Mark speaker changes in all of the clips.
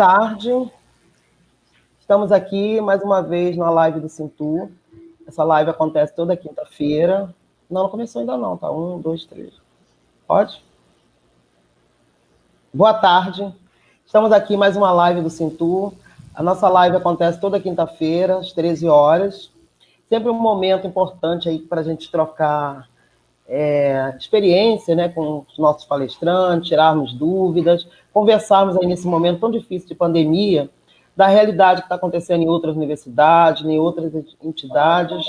Speaker 1: tarde, estamos aqui mais uma vez na live do Sintu. Essa live acontece toda quinta-feira. Não começou ainda não, tá? 1, 2, 3. Pode? Boa tarde, estamos aqui mais uma live do Sintu. A nossa live acontece toda quinta-feira, às 13 horas. Sempre um momento importante aí para a gente trocar experiência, né, com os nossos palestrantes, tirarmos dúvidas, conversarmos aí nesse momento tão difícil de pandemia, da realidade que está acontecendo em outras universidades, em outras entidades.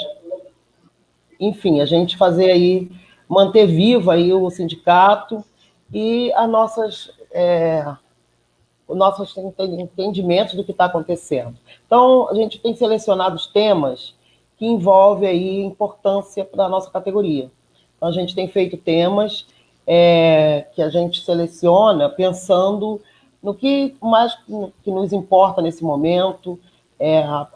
Speaker 1: Enfim, a gente fazer aí, manter vivo aí o sindicato e o nosso entendimento do que está acontecendo. Então, a gente tem selecionado os temas que envolvem aí importância para a nossa categoria. Então, a gente tem feito temas que a gente seleciona pensando no que mais que nos importa nesse momento,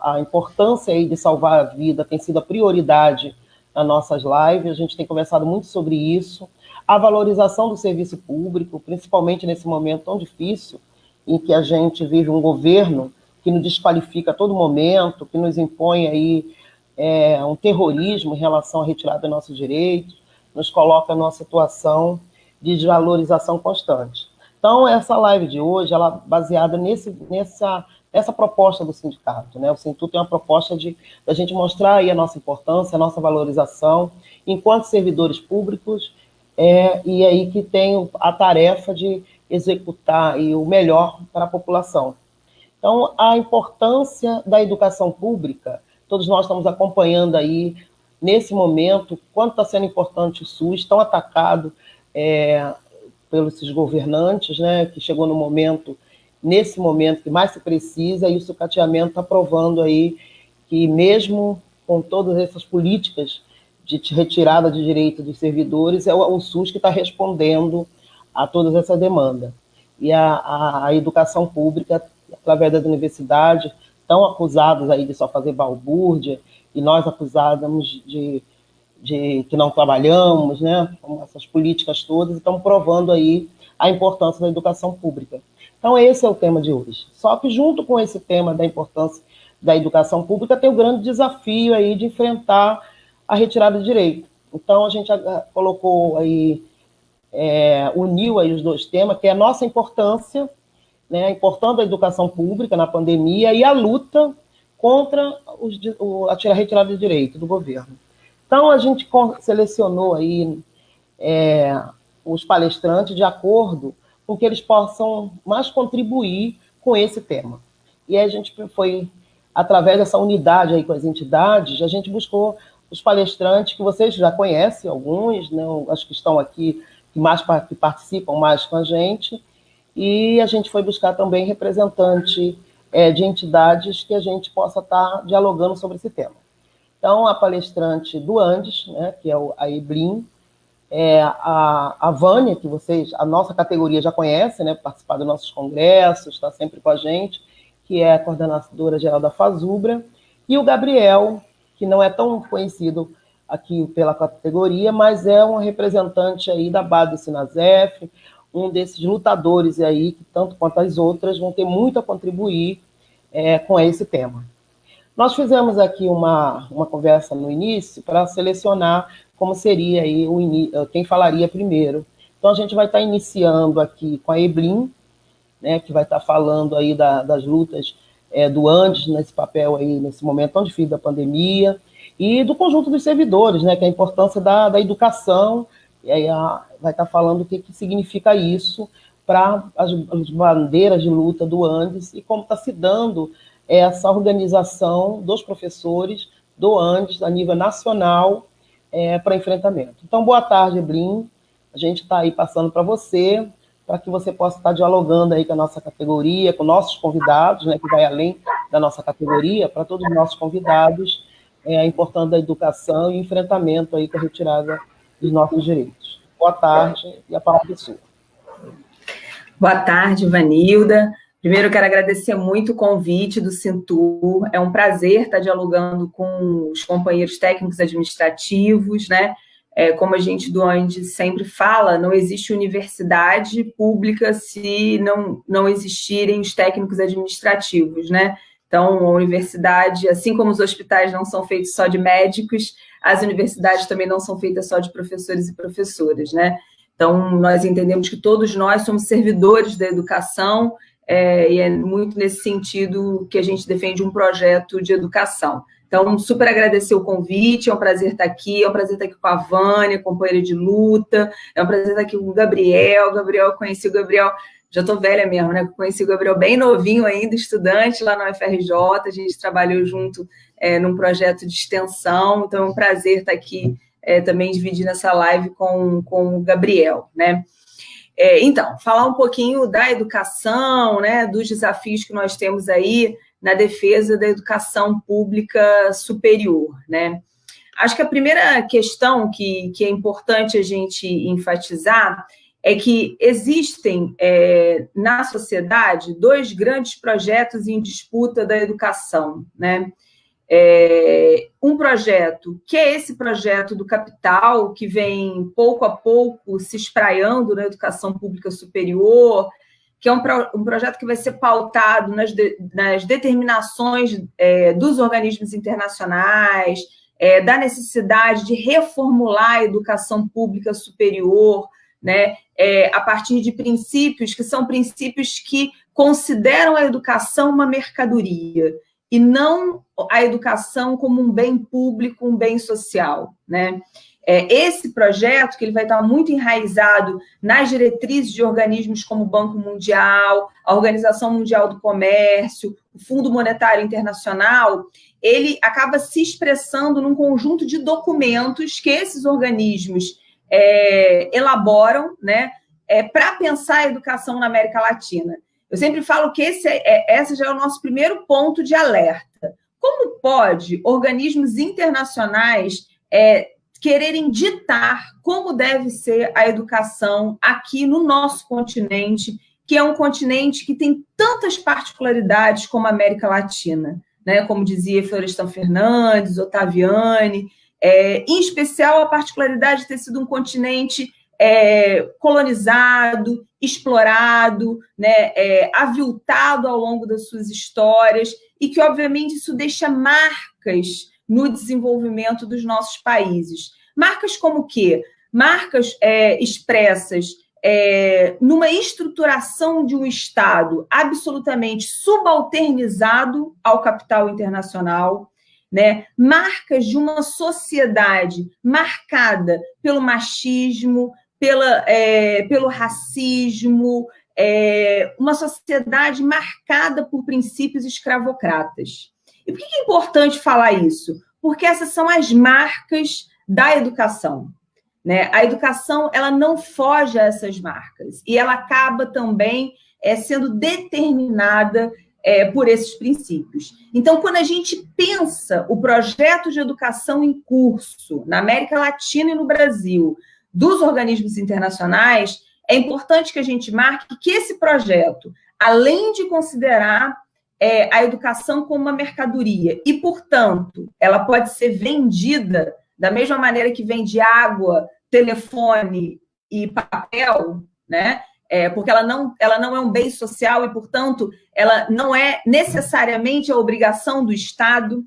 Speaker 1: a importância aí de salvar a vida tem sido a prioridade nas nossas lives, a gente tem conversado muito sobre isso, a valorização do serviço público, principalmente nesse momento tão difícil, em que a gente vive um governo que nos desqualifica a todo momento, que nos impõe aí um terrorismo em relação à retirada dos nossos direitos, nos coloca numa situação de desvalorização constante. Então, essa live de hoje, ela é baseada nessa proposta do sindicato, né? O Sintu tem uma proposta da gente mostrar aí a nossa importância, a nossa valorização, enquanto servidores públicos, e aí que tem a tarefa de executar aí o melhor para a população. Então, a importância da educação pública, todos nós estamos acompanhando aí, nesse momento, quanto está sendo importante o SUS, tão atacado pelos governantes, né, que chegou nesse momento que mais se precisa, e o sucateamento está provando aí que mesmo com todas essas políticas de retirada de direito dos servidores, é o SUS que está respondendo a todas essas demandas. E a educação pública, através das universidades, estão acusados aí de só fazer balbúrdia, e nós acusávamos de que não trabalhamos, né, com essas políticas todas, estão provando aí a importância da educação pública. Então, esse é o tema de hoje. Só que, junto com esse tema da importância da educação pública, tem o grande desafio aí de enfrentar a retirada de direito. Então, a gente colocou aí, uniu aí os dois temas, que é a nossa importância, né, a importância da educação pública na pandemia e a luta contra a retirada de direito do governo. Então, a gente selecionou aí os palestrantes de acordo com que eles possam mais contribuir com esse tema. E aí a gente foi, através dessa unidade aí com as entidades, a gente buscou os palestrantes que vocês já conhecem, alguns, né, acho que estão aqui, que participam mais com a gente, e a gente foi buscar também representante de entidades que a gente possa estar dialogando sobre esse tema. Então, a palestrante do Andes, né, que é a Eblin, a Vânia, que a nossa categoria já conhece, né, participar dos nossos congressos, está sempre com a gente, que é a coordenadora geral da FASUBRA, e o Gabriel, que não é tão conhecido aqui pela categoria, mas é um representante aí da base do Sinasef, um desses lutadores aí, que tanto quanto as outras vão ter muito a contribuir com esse tema. Nós fizemos aqui uma conversa no início para selecionar como seria aí quem falaria primeiro. Então, a gente vai estar iniciando aqui com a Eblin, né, que vai estar falando aí das lutas do Andes nesse papel aí, nesse momento tão difícil da pandemia, e do conjunto dos servidores, né, que é a importância da educação, e aí vai estar falando o que significa isso para as bandeiras de luta do Andes e como está se dando essa organização dos professores do Andes a nível nacional para enfrentamento. Então, boa tarde, Eblin. A gente está aí passando para você, para que você possa estar dialogando aí com a nossa categoria, com nossos convidados, né, que vai além da nossa categoria, para todos os nossos convidados, a importância da educação e enfrentamento aí com a retirada dos nossos direitos. Boa tarde, e a palavra é sua.
Speaker 2: Boa tarde, Vanilda. Primeiro, eu quero agradecer muito o convite do Sintu. É um prazer estar dialogando com os companheiros técnicos administrativos, né? como a gente do ANDE sempre fala, não existe universidade pública se não existirem os técnicos administrativos, né? Então, a universidade, assim como os hospitais não são feitos só de médicos, as universidades também não são feitas só de professores e professoras, né? Então, nós entendemos que todos nós somos servidores da educação, e é muito nesse sentido que a gente defende um projeto de educação. Então, super agradecer o convite, é um prazer estar aqui, é um prazer estar aqui com a Vânia, companheira de luta, é um prazer estar aqui com o Gabriel. Eu conheci o Gabriel, já estou velha mesmo, né? Conheci o Gabriel bem novinho ainda, estudante lá na UFRJ, a gente trabalhou junto num projeto de extensão, então é um prazer estar aqui também dividindo essa live com o Gabriel, né? Então, falar um pouquinho da educação, né, dos desafios que nós temos aí na defesa da educação pública superior, né? Acho que a primeira questão que é importante a gente enfatizar é que existem na sociedade 2 grandes projetos em disputa da educação, né? Um projeto, que é esse projeto do capital, que vem pouco a pouco se espraiando na educação pública superior, que é um projeto que vai ser pautado nas determinações dos organismos internacionais, da necessidade de reformular a educação pública superior, né, a partir de princípios que são princípios que consideram a educação uma mercadoria, e não a educação como um bem público, um bem social, né? Esse projeto, que ele vai estar muito enraizado nas diretrizes de organismos como o Banco Mundial, a Organização Mundial do Comércio, o Fundo Monetário Internacional, ele acaba se expressando num conjunto de documentos que esses organismos elaboram, né, para pensar a educação na América Latina. Eu sempre falo que esse já é o nosso primeiro ponto de alerta. Como pode organismos internacionais quererem ditar como deve ser a educação aqui no nosso continente, que é um continente que tem tantas particularidades como a América Latina, né? Como dizia Florestan Fernandes, Ottaviani, em especial a particularidade de ter sido um continente colonizado, explorado, né, aviltado ao longo das suas histórias, e que, obviamente, isso deixa marcas no desenvolvimento dos nossos países. Marcas como o quê? Marcas expressas numa estruturação de um Estado absolutamente subalternizado ao capital internacional, né? Marcas de uma sociedade marcada pelo machismo, pelo racismo, uma sociedade marcada por princípios escravocratas. E por que é importante falar isso? Porque essas são as marcas da educação, né? A educação, ela não foge a essas marcas, e ela acaba também sendo determinada por esses princípios. Então, quando a gente pensa o projeto de educação em curso na América Latina e no Brasil, dos organismos internacionais, é importante que a gente marque que esse projeto, além de considerar a educação como uma mercadoria e, portanto, ela pode ser vendida da mesma maneira que vende água, telefone e papel, né? Porque ela não é um bem social e, portanto, ela não é necessariamente a obrigação do Estado,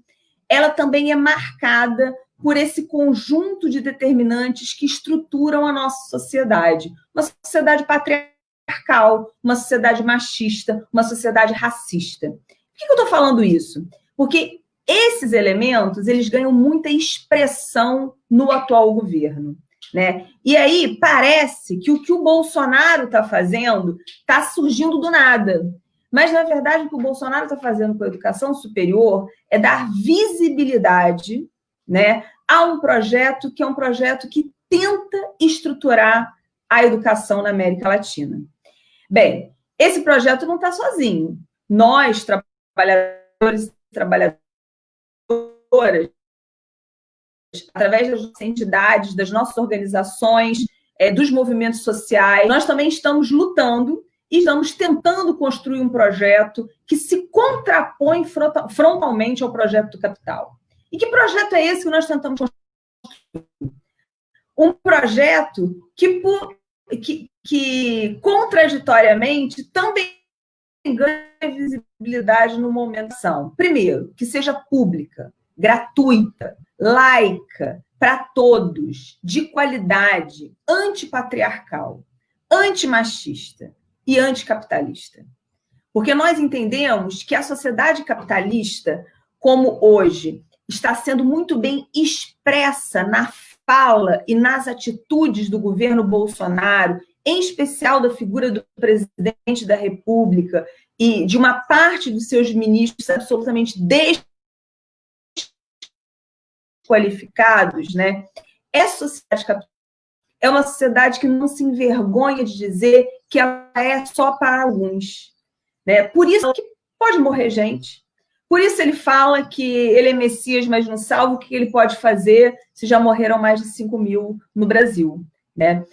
Speaker 2: ela também é marcada por esse conjunto de determinantes que estruturam a nossa sociedade. Uma sociedade patriarcal, uma sociedade machista, uma sociedade racista. Por que eu estou falando isso? Porque esses elementos, eles ganham muita expressão no atual governo, né? E aí parece que o que o Bolsonaro está fazendo está surgindo do nada. Mas, na verdade, o que o Bolsonaro está fazendo com a educação superior é dar visibilidade, né, a um projeto que é um projeto que tenta estruturar a educação na América Latina. Bem, esse projeto não está sozinho. Nós, trabalhadores e trabalhadoras, através das nossas entidades, das nossas organizações, dos movimentos sociais, nós também estamos lutando e estamos tentando construir um projeto que se contrapõe frontalmente ao projeto do capital. E que projeto é esse que nós tentamos construir? um projeto que contraditoriamente também ganha visibilidade no momento da ação. Primeiro, que seja pública, gratuita, laica, para todos, de qualidade, antipatriarcal, antimachista e anticapitalista. Porque nós entendemos que a sociedade capitalista, como hoje, está sendo muito bem expressa na fala e nas atitudes do governo Bolsonaro, em especial da figura do presidente da República e de uma parte dos seus ministros absolutamente desqualificados, né? Essa sociedade é uma sociedade que não se envergonha de dizer que ela é só para alguns, né? Por isso que pode morrer gente. Por isso ele fala que ele é Messias, mas não salva. O que ele pode fazer se já morreram mais de 5 mil no Brasil, né?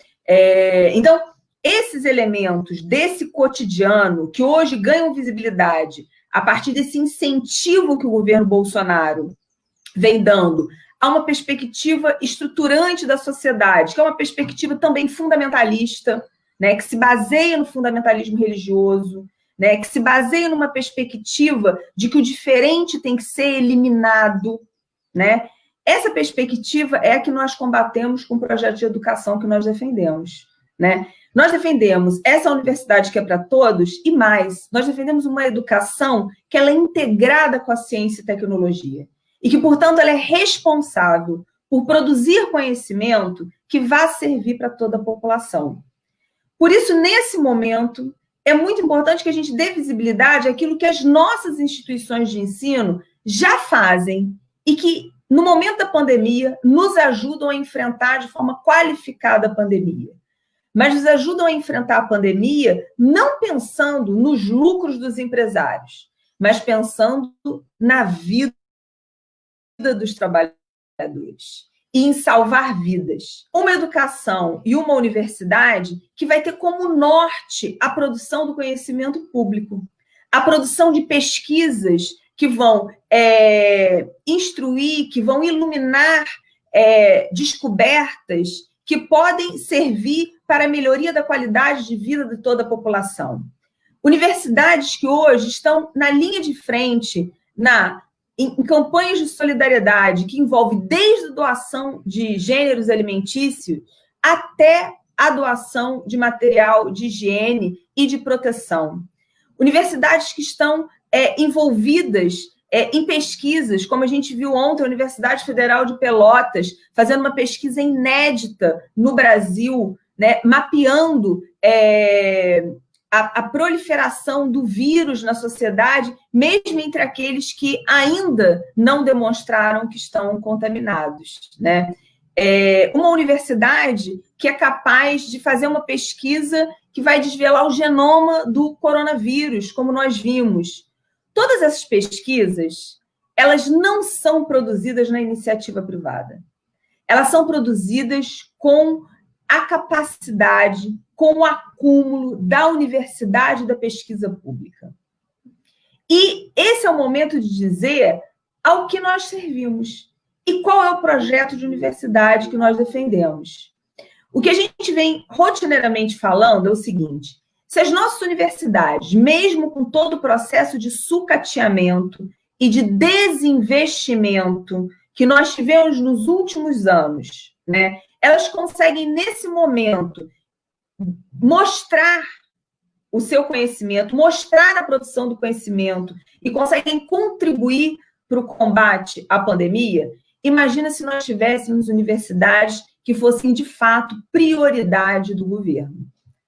Speaker 2: Então, esses elementos desse cotidiano que hoje ganham visibilidade a partir desse incentivo que o governo Bolsonaro vem dando a uma perspectiva estruturante da sociedade, que é uma perspectiva também fundamentalista, né, que se baseia no fundamentalismo religioso, né, que se baseia numa perspectiva de que o diferente tem que ser eliminado, né? Essa perspectiva é a que nós combatemos com o projeto de educação que nós defendemos, né? Nós defendemos essa universidade que é para todos e mais, nós defendemos uma educação que ela é integrada com a ciência e tecnologia e que, portanto, ela é responsável por produzir conhecimento que vá servir para toda a população. Por isso, nesse momento, é muito importante que a gente dê visibilidade àquilo que as nossas instituições de ensino já fazem e que, no momento da pandemia, nos ajudam a enfrentar de forma qualificada a pandemia. Mas nos ajudam a enfrentar a pandemia não pensando nos lucros dos empresários, mas pensando na vida dos trabalhadores e em salvar vidas. Uma educação e uma universidade que vai ter como norte a produção do conhecimento público, a produção de pesquisas que vão instruir, que vão iluminar descobertas que podem servir para a melhoria da qualidade de vida de toda a população. Universidades que hoje estão na linha de frente, em campanhas de solidariedade, que envolve desde a doação de gêneros alimentícios até a doação de material de higiene e de proteção. Universidades que estão envolvidas em pesquisas, como a gente viu ontem, a Universidade Federal de Pelotas, fazendo uma pesquisa inédita no Brasil, né, mapeando a proliferação do vírus na sociedade, mesmo entre aqueles que ainda não demonstraram que estão contaminados, né? Uma universidade que é capaz de fazer uma pesquisa que vai desvelar o genoma do coronavírus, como nós vimos. Todas essas pesquisas, elas não são produzidas na iniciativa privada. Elas são produzidas com a capacidade, com o acúmulo da universidade e da pesquisa pública. E esse é o momento de dizer ao que nós servimos e qual é o projeto de universidade que nós defendemos. O que a gente vem rotineiramente falando é o seguinte: se as nossas universidades, mesmo com todo o processo de sucateamento e de desinvestimento que nós tivemos nos últimos anos, né, elas conseguem, nesse momento, mostrar o seu conhecimento, mostrar a produção do conhecimento e conseguem contribuir para o combate à pandemia, imagina se nós tivéssemos universidades que fossem, de fato, prioridade do governo,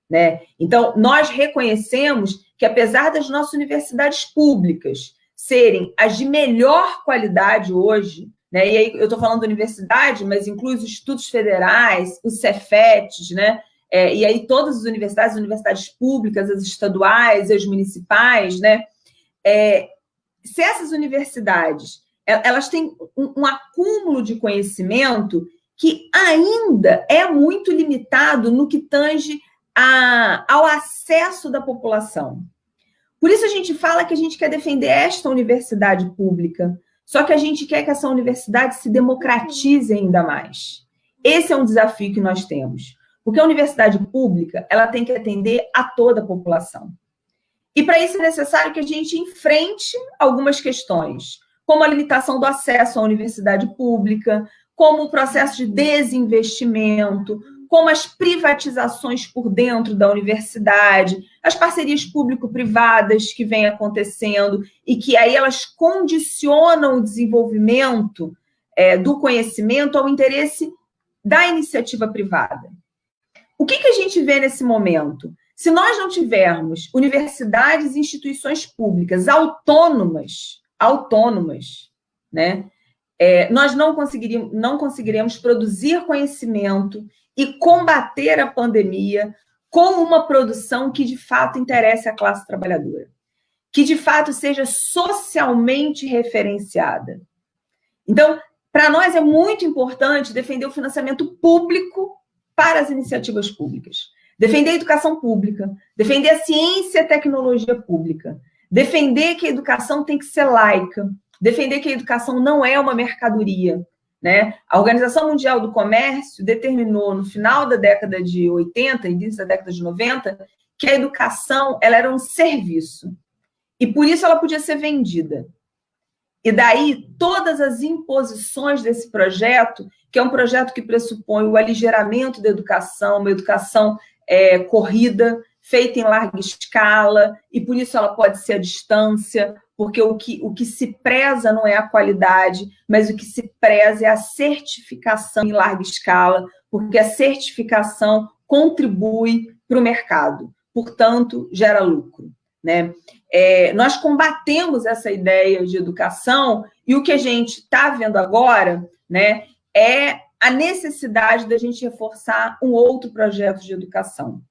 Speaker 2: né? Então, nós reconhecemos que, apesar das nossas universidades públicas serem as de melhor qualidade hoje, né? E aí eu estou falando da universidade, mas inclui os institutos federais, os Cefetes, né? E aí todas as universidades públicas, as estaduais, as municipais, né? Se essas universidades elas têm um acúmulo de conhecimento que ainda é muito limitado no que tange ao acesso da população. Por isso a gente fala que a gente quer defender esta universidade pública, só que a gente quer que essa universidade se democratize ainda mais. Esse é um desafio que nós temos, porque a universidade pública ela tem que atender a toda a população. E para isso é necessário que a gente enfrente algumas questões, como a limitação do acesso à universidade pública, como o processo de desinvestimento, como as privatizações por dentro da universidade, as parcerias público-privadas que vêm acontecendo e que aí elas condicionam o desenvolvimento do conhecimento ao interesse da iniciativa privada. O que a gente vê nesse momento? Se nós não tivermos universidades e instituições públicas autônomas, né, nós não conseguiremos produzir conhecimento e combater a pandemia com uma produção que, de fato, interesse à classe trabalhadora, que, de fato, seja socialmente referenciada. Então, para nós é muito importante defender o financiamento público para as iniciativas públicas, defender a educação pública, defender a ciência e a tecnologia pública, defender que a educação tem que ser laica, defender que a educação não é uma mercadoria, né? A Organização Mundial do Comércio determinou no final da década de 80, início da década de 90, que a educação ela era um serviço e por isso ela podia ser vendida. E daí todas as imposições desse projeto, que é um projeto que pressupõe o aligeramento da educação, uma educação corrida, feita em larga escala, e por isso ela pode ser à distância, porque o que se preza não é a qualidade, mas o que se preza é a certificação em larga escala, porque a certificação contribui para o mercado, portanto, gera lucro, né? Nós combatemos essa ideia de educação e o que a gente está vendo agora, né, é a necessidade da gente reforçar um outro projeto de educação.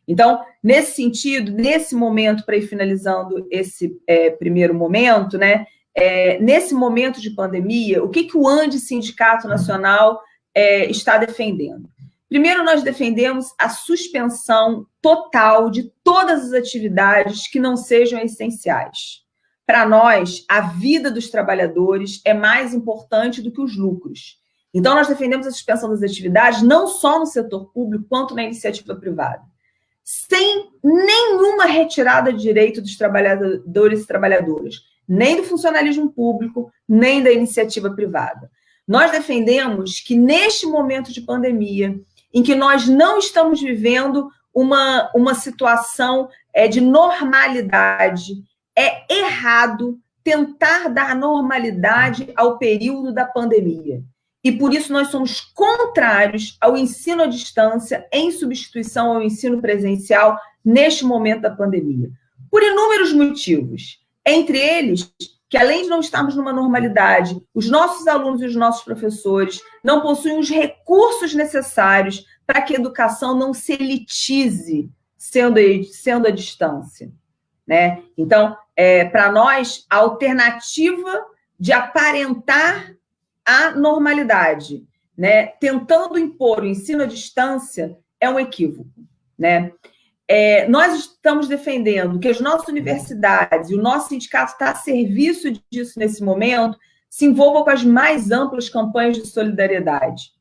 Speaker 2: Então, nesse sentido, nesse momento, para ir finalizando esse primeiro momento, né, nesse momento de pandemia, o que o ANDE, Sindicato Nacional, está defendendo? Primeiro, nós defendemos a suspensão total de todas as atividades que não sejam essenciais. Para nós, a vida dos trabalhadores é mais importante do que os lucros. Então, nós defendemos a suspensão das atividades não só no setor público, quanto na iniciativa privada, sem nenhuma retirada de direito dos trabalhadores e trabalhadoras, nem do funcionalismo público, nem da iniciativa privada. Nós defendemos que, neste momento de pandemia, em que nós não estamos vivendo uma situação de normalidade, é errado tentar dar normalidade ao período da pandemia. E por isso nós somos contrários ao ensino à distância em substituição ao ensino presencial neste momento da pandemia. Por inúmeros motivos. Entre eles, que além de não estarmos numa normalidade, os nossos alunos e os nossos professores não possuem os recursos necessários para que a educação não se elitize sendo à distância, né? Então, para nós, a alternativa de aparentar a normalidade, né, tentando impor o ensino à distância, é um equívoco, né? Nós estamos defendendo que as nossas universidades e o nosso sindicato está a serviço disso nesse momento, se envolvam com as mais amplas campanhas de solidariedade,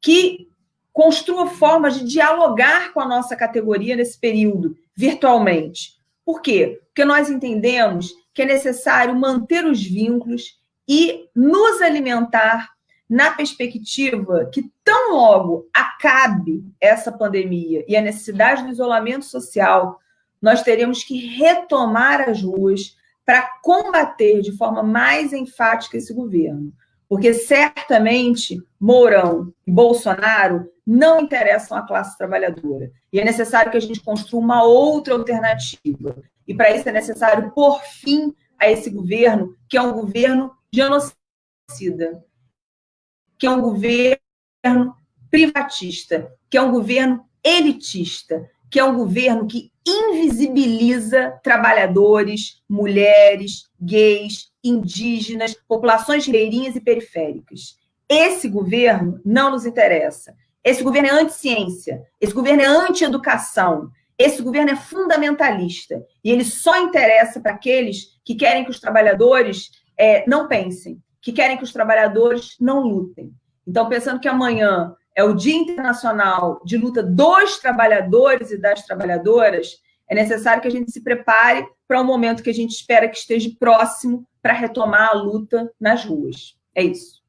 Speaker 2: que construa formas de dialogar com a nossa categoria nesse período, virtualmente. Por quê? Porque nós entendemos que é necessário manter os vínculos e nos alimentar na perspectiva que tão logo acabe essa pandemia e a necessidade do isolamento social, nós teremos que retomar as ruas para combater de forma mais enfática esse governo. Porque certamente Mourão e Bolsonaro não interessam à classe trabalhadora. E é necessário que a gente construa uma outra alternativa. E para isso é necessário pôr fim a esse governo, que é um governo genocida, que é um governo privatista, que é um governo elitista, que é um governo que invisibiliza trabalhadores, mulheres, gays, indígenas, populações ribeirinhas e periféricas. Esse governo não nos interessa. Esse governo é anti-ciência, esse governo é anti-educação, esse governo é fundamentalista e ele só interessa para aqueles que querem que os trabalhadores não pensem, que querem que os trabalhadores não lutem. Então, pensando que amanhã é o Dia Internacional de Luta dos Trabalhadores e das Trabalhadoras, é necessário que a gente se prepare para um momento que a gente espera que esteja próximo para retomar a luta nas ruas. É isso.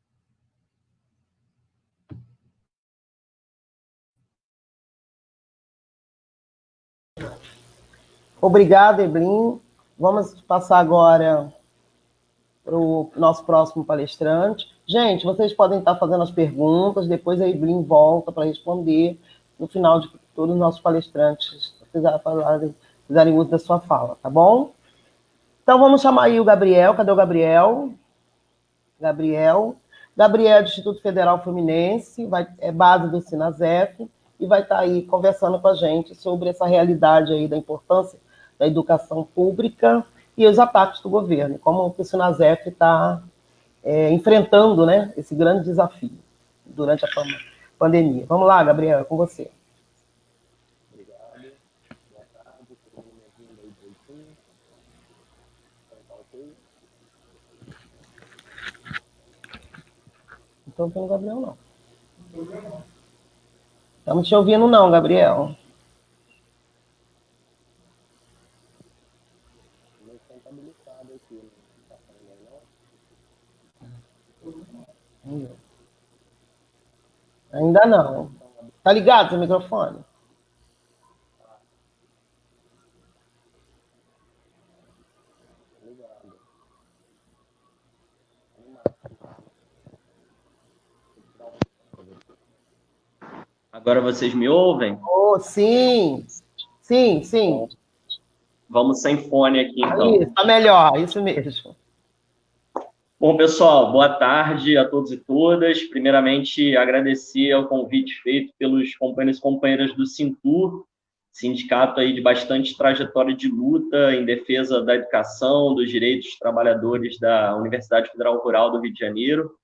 Speaker 1: Obrigada, Evelyn. Vamos passar agora para o nosso próximo palestrante. Gente, vocês podem estar fazendo as perguntas, depois a Evelyn volta para responder no final de todos os nossos palestrantes fizerem uso da sua fala, tá bom? Então, vamos chamar aí o Gabriel. Cadê o Gabriel? Gabriel é do Instituto Federal Fluminense, é base do Sinasef, e vai estar aí conversando com a gente sobre essa realidade aí da importância da educação pública e os ataques do governo, como o Sinasef está enfrentando, né, esse grande desafio durante a pandemia. Vamos lá, Gabriel, é com você.
Speaker 3: Obrigado. Boa tarde, todo mundo me ouvindo aí direitinho? Tá ok?
Speaker 1: Não estou ouvindo o Gabriel, não. Estamos te ouvindo, não, Gabriel.
Speaker 3: Não está habilitado aqui, não está falando não?
Speaker 1: Ainda não. Tá ligado seu microfone?
Speaker 3: Ligado. Agora vocês me ouvem?
Speaker 1: Oh, sim. Sim, sim.
Speaker 3: Vamos sem fone aqui, então.
Speaker 1: Isso, tá melhor, isso mesmo.
Speaker 3: Bom, pessoal, boa tarde a todos e todas. Primeiramente, agradecer ao convite feito pelos companheiros e companheiras do Sintur, sindicato aí de bastante trajetória de luta em defesa da educação, dos direitos dos trabalhadores da Universidade Federal Rural do Rio de Janeiro.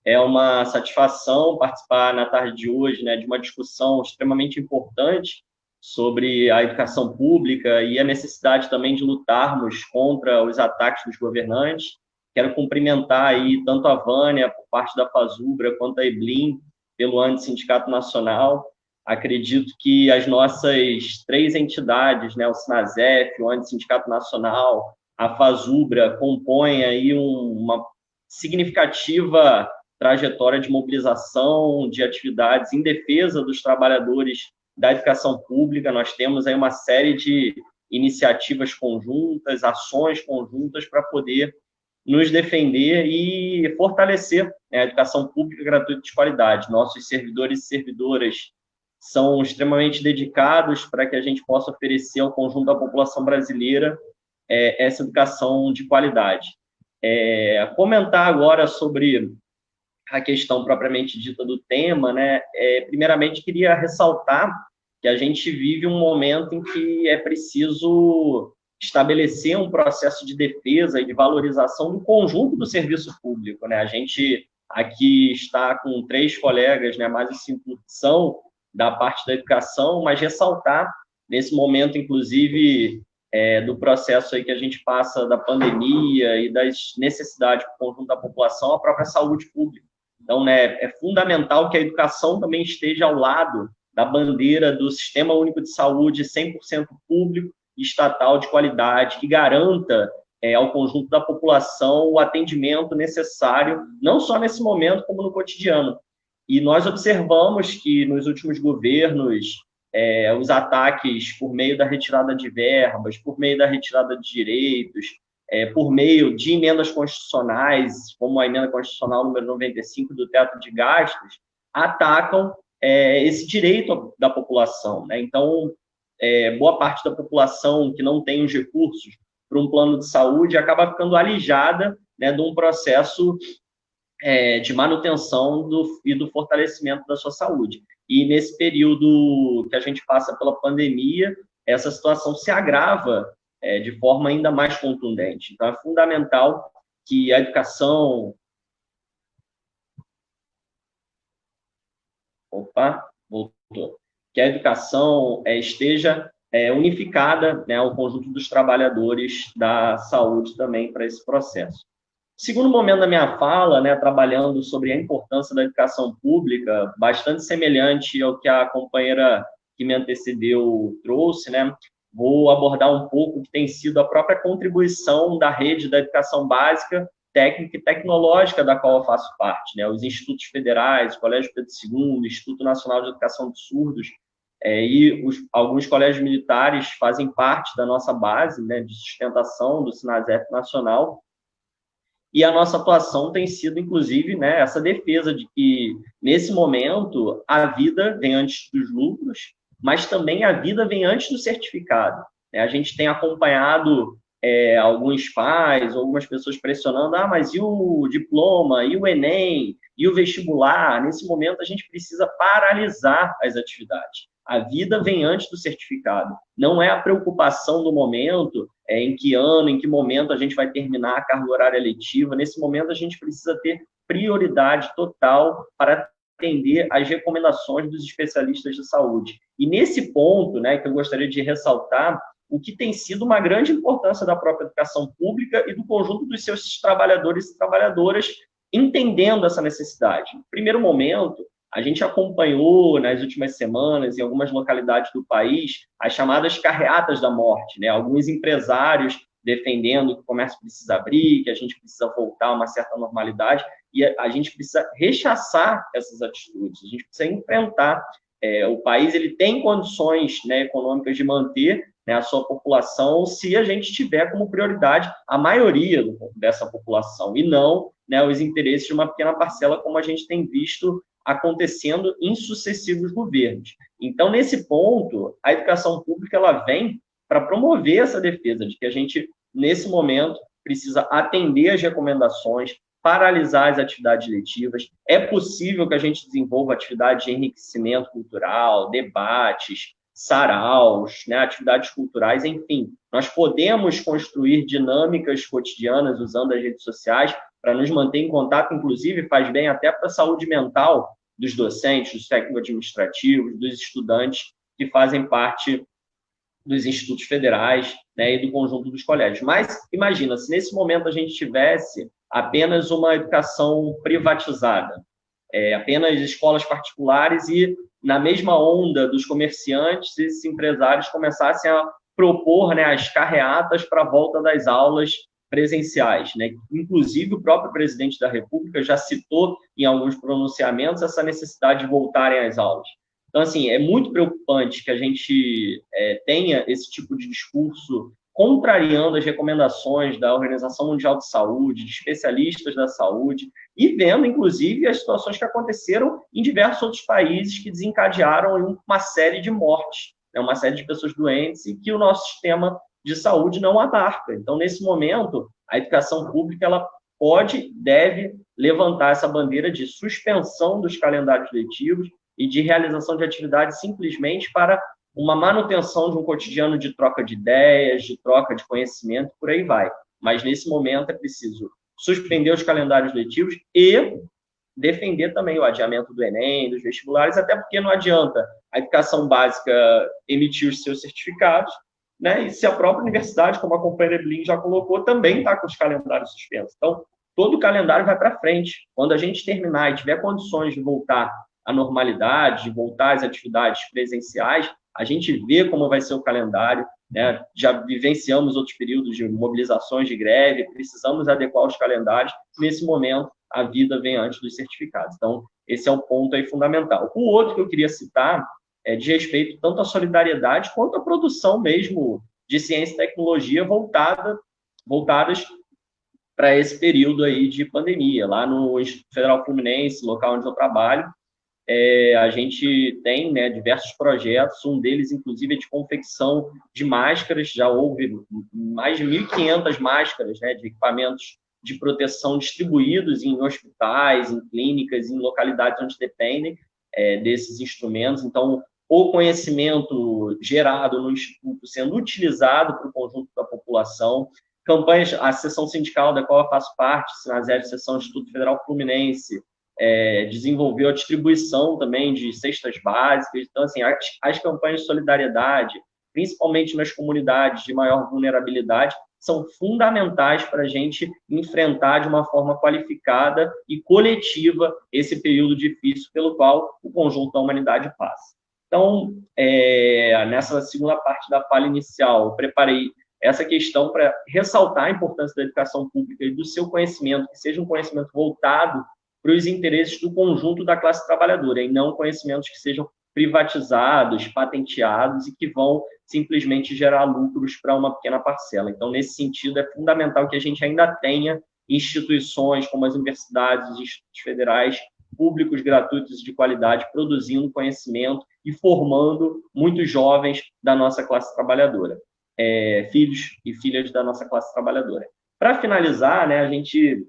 Speaker 3: É uma satisfação participar na tarde de hoje, né, de uma discussão extremamente importante sobre a educação pública e a necessidade também de lutarmos contra os ataques dos governantes. Quero cumprimentar aí tanto a Vânia, por parte da FASUBRA, quanto a Evelyn, pelo Antissindicato Nacional. Acredito que as nossas 3 entidades, né, o Sinasef, o Antissindicato Nacional, a FASUBRA, compõem aí uma significativa trajetória de mobilização, de atividades em defesa dos trabalhadores da educação pública. Nós temos aí uma série de iniciativas conjuntas, ações conjuntas para poder nos defender e fortalecer, né, a educação pública gratuita de qualidade. Nossos servidores e servidoras são extremamente dedicados para que a gente possa oferecer ao conjunto da população brasileira essa educação de qualidade. Comentar agora sobre a questão propriamente dita do tema, né? Primeiramente, queria ressaltar que a gente vive um momento em que é preciso estabelecer um processo de defesa e de valorização do conjunto do serviço público, né? A gente aqui está com 3 colegas, né, mais de 5 são da parte da educação, mas ressaltar nesse momento, inclusive, do processo aí que a gente passa da pandemia e das necessidades para o conjunto da população, a própria saúde pública. Então, né, é fundamental que a educação também esteja ao lado da bandeira do Sistema Único de Saúde 100% público e estatal de qualidade, que garanta ao conjunto da população o atendimento necessário, não só nesse momento, como no cotidiano. E nós observamos que nos últimos governos, os ataques por meio da retirada de verbas, por meio da retirada de direitos, por meio de emendas constitucionais, como a emenda constitucional número 95 do teto de gastos, atacam esse direito da população, né? Então, boa parte da população que não tem os recursos para um plano de saúde acaba ficando alijada, né, de um processo de manutenção e do fortalecimento da sua saúde. E nesse período que a gente passa pela pandemia, essa situação se agrava de forma ainda mais contundente. Então, é fundamental que a educação... Opa, voltou. Que a educação esteja unificada, né, ao conjunto dos trabalhadores da saúde também para esse processo. Segundo momento da minha fala, né, trabalhando sobre a importância da educação pública, bastante semelhante ao que a companheira que me antecedeu trouxe, né, vou abordar um pouco o que tem sido a própria contribuição da rede da educação básica, técnica e tecnológica da qual eu faço parte, né, os institutos federais, o Colégio Pedro II, Instituto Nacional de Educação de Surdos, alguns colégios militares fazem parte da nossa base, né, de sustentação do SINASEF nacional. E a nossa atuação tem sido, inclusive, né, essa defesa de que, nesse momento, a vida vem antes dos lucros, mas também a vida vem antes do certificado. A gente tem acompanhado alguns pais, algumas pessoas pressionando, mas e o diploma, e o Enem, e o vestibular? Nesse momento, a gente precisa paralisar as atividades. A vida vem antes do certificado. Não é a preocupação do momento, em que ano, em que momento a gente vai terminar a carga horária letiva. Nesse momento, a gente precisa ter prioridade total para atender às recomendações dos especialistas de saúde. E nesse ponto, né, que eu gostaria de ressaltar, o que tem sido uma grande importância da própria educação pública e do conjunto dos seus trabalhadores e trabalhadoras entendendo essa necessidade. No primeiro momento, a gente acompanhou nas últimas semanas, em algumas localidades do país, as chamadas carreatas da morte, né? Alguns empresários defendendo que o comércio precisa abrir, que a gente precisa voltar a uma certa normalidade, e a gente precisa rechaçar essas atitudes, a gente precisa enfrentar. O país ele tem condições, né, econômicas de manter, né, a sua população, se a gente tiver como prioridade a maioria dessa população, e não, né, os interesses de uma pequena parcela, como a gente tem visto acontecendo em sucessivos governos. Então, nesse ponto, a educação pública ela vem para promover essa defesa de que a gente, nesse momento, precisa atender às recomendações, paralisar as atividades letivas. É possível que a gente desenvolva atividades de enriquecimento cultural, debates, saraus, né, atividades culturais, enfim. Nós podemos construir dinâmicas cotidianas usando as redes sociais para nos manter em contato, inclusive faz bem até para a saúde mental dos docentes, dos técnicos administrativos, dos estudantes que fazem parte dos institutos federais, né, e do conjunto dos colégios. Mas imagina, se nesse momento a gente tivesse apenas uma educação privatizada, apenas escolas particulares e, na mesma onda dos comerciantes, esses empresários começassem a propor, né, as carreatas para a volta das aulas presenciais, né? Inclusive, o próprio presidente da República já citou em alguns pronunciamentos essa necessidade de voltarem às aulas. Então, assim, é muito preocupante que a gente tenha esse tipo de discurso contrariando as recomendações da Organização Mundial de Saúde, de especialistas da saúde, e vendo, inclusive, as situações que aconteceram em diversos outros países que desencadearam uma série de mortes, né? Uma série de pessoas doentes e que o nosso sistema de saúde não abarca. Então, nesse momento, a educação pública ela pode, deve levantar essa bandeira de suspensão dos calendários letivos e de realização de atividades simplesmente para uma manutenção de um cotidiano de troca de ideias, de troca de conhecimento, por aí vai. Mas, nesse momento, é preciso suspender os calendários letivos e defender também o adiamento do Enem, dos vestibulares, até porque não adianta a educação básica emitir os seus certificados, né? E se a própria universidade, como a companheira Evelyn já colocou, também está com os calendários suspensos. Então, todo o calendário vai para frente. Quando a gente terminar e tiver condições de voltar à normalidade, de voltar às atividades presenciais, a gente vê como vai ser o calendário, né? Já vivenciamos outros períodos de mobilizações de greve, precisamos adequar os calendários. Nesse momento, a vida vem antes dos certificados. Então, esse é um ponto aí fundamental. O outro que eu queria citar é de respeito tanto à solidariedade quanto à produção mesmo de ciência e tecnologia voltadas para esse período aí de pandemia. Lá no Instituto Federal Fluminense, local onde eu trabalho, a gente tem, né, diversos projetos, um deles, inclusive, é de confecção de máscaras. Já houve mais de 1.500 máscaras, né, de equipamentos de proteção distribuídos em hospitais, em clínicas, em localidades onde dependem desses instrumentos. Então, o conhecimento gerado no Instituto sendo utilizado para o conjunto da população, campanhas, a seção sindical da qual eu faço parte, SINASEF, seção Instituto Federal Fluminense, desenvolveu a distribuição também de cestas básicas. Então, assim, as campanhas de solidariedade, principalmente nas comunidades de maior vulnerabilidade, são fundamentais para a gente enfrentar de uma forma qualificada e coletiva esse período difícil pelo qual o conjunto da humanidade passa. Então, nessa segunda parte da fala inicial, eu preparei essa questão para ressaltar a importância da educação pública e do seu conhecimento, que seja um conhecimento voltado para os interesses do conjunto da classe trabalhadora, e não conhecimentos que sejam privatizados, patenteados e que vão simplesmente gerar lucros para uma pequena parcela. Então, nesse sentido, é fundamental que a gente ainda tenha instituições como as universidades, os institutos federais, públicos gratuitos de qualidade, produzindo conhecimento e formando muitos jovens da nossa classe trabalhadora, filhos e filhas da nossa classe trabalhadora. Para finalizar, né, a gente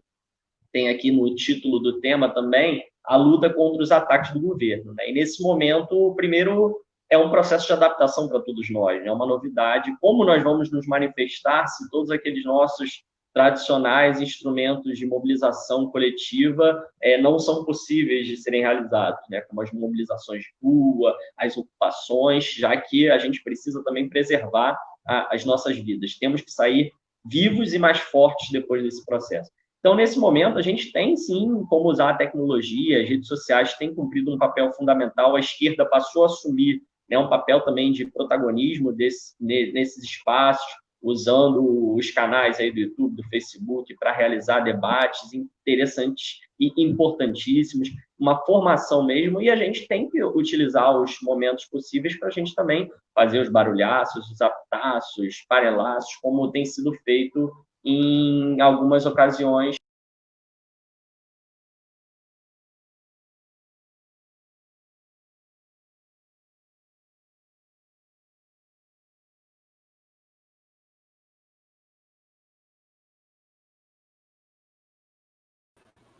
Speaker 3: tem aqui no título do tema também a luta contra os ataques do governo, né? E nesse momento, o primeiro é um processo de adaptação para todos nós, é uma novidade. Como nós vamos nos manifestar se todos aqueles nossos tradicionais instrumentos de mobilização coletiva não são possíveis de serem realizados, né? Como as mobilizações de rua, as ocupações, já que a gente precisa também preservar as nossas vidas. Temos que sair vivos e mais fortes depois desse processo. Então, nesse momento, a gente tem, sim, como usar a tecnologia, as redes sociais têm cumprido um papel fundamental, a esquerda passou a assumir, né, um papel também de protagonismo nesses espaços, usando os canais aí do YouTube, do Facebook, para realizar debates interessantes e importantíssimos, uma formação mesmo, e a gente tem que utilizar os momentos possíveis para a gente também fazer os barulhaços, os aptaços, parelaços, como tem sido feito em algumas ocasiões.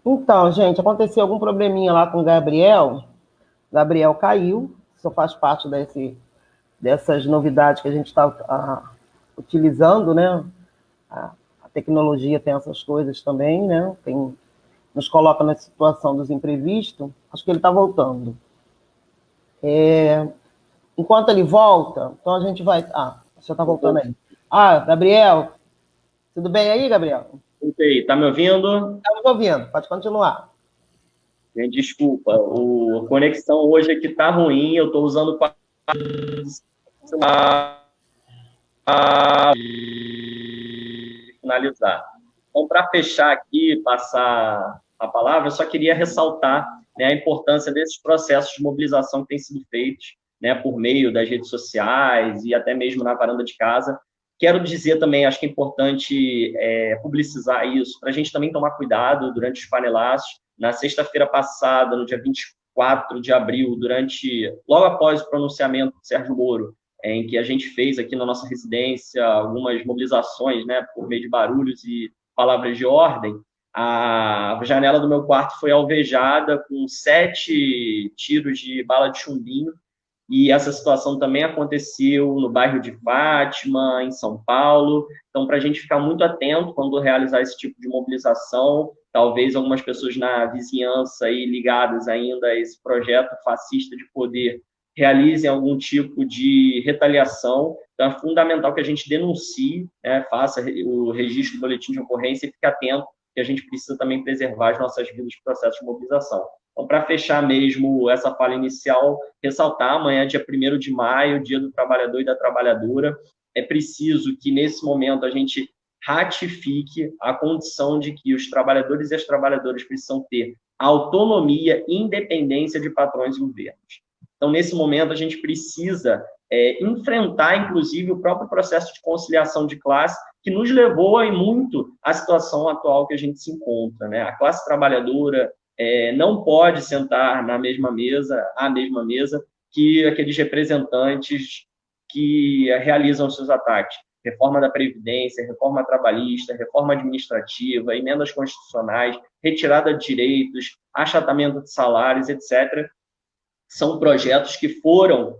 Speaker 1: Então, gente, aconteceu algum probleminha lá com o Gabriel. Gabriel caiu, isso faz parte dessas novidades que a gente está utilizando, né? A tecnologia tem essas coisas também, né? Nos coloca na situação dos imprevistos. Acho que ele está voltando. Enquanto ele volta, então a gente vai... já está voltando aí. Gabriel, tudo bem aí, Gabriel?
Speaker 3: Está me ouvindo?
Speaker 1: Está me ouvindo, pode continuar.
Speaker 3: Desculpa, a conexão hoje aqui está ruim, eu estou usando finalizar. Então, para fechar aqui, passar a palavra, eu só queria ressaltar, né, a importância desses processos de mobilização que têm sido feitos, né, por meio das redes sociais e até mesmo na varanda de casa. Quero dizer também, acho que é importante publicizar isso, para a gente também tomar cuidado durante os panelaços. Na sexta-feira passada, no dia 24 de abril, logo após o pronunciamento do Sérgio Moro, em que a gente fez aqui na nossa residência algumas mobilizações, né, por meio de barulhos e palavras de ordem, a janela do meu quarto foi alvejada com 7 tiros de bala de chumbinho, e essa situação também aconteceu no bairro de Fátima, em São Paulo. Então, para a gente ficar muito atento quando realizar esse tipo de mobilização, talvez algumas pessoas na vizinhança aí ligadas ainda a esse projeto fascista de poder realizem algum tipo de retaliação. Então, é fundamental que a gente denuncie, né, faça o registro do boletim de ocorrência e fique atento, que a gente precisa também preservar as nossas vidas de processo de mobilização. Então, para fechar mesmo essa fala inicial, ressaltar amanhã, dia 1º de maio, Dia do Trabalhador e da Trabalhadora, é preciso que, nesse momento, a gente ratifique a condição de que os trabalhadores e as trabalhadoras precisam ter autonomia e independência de patrões e governos. Então, nesse momento, a gente precisa enfrentar, inclusive, o próprio processo de conciliação de classe, que nos levou aí muito à situação atual que a gente se encontra, né? A classe trabalhadora não pode sentar à mesma mesa que aqueles representantes que realizam os seus ataques. Reforma da Previdência, reforma trabalhista, reforma administrativa, emendas constitucionais, retirada de direitos, achatamento de salários, etc. São projetos que foram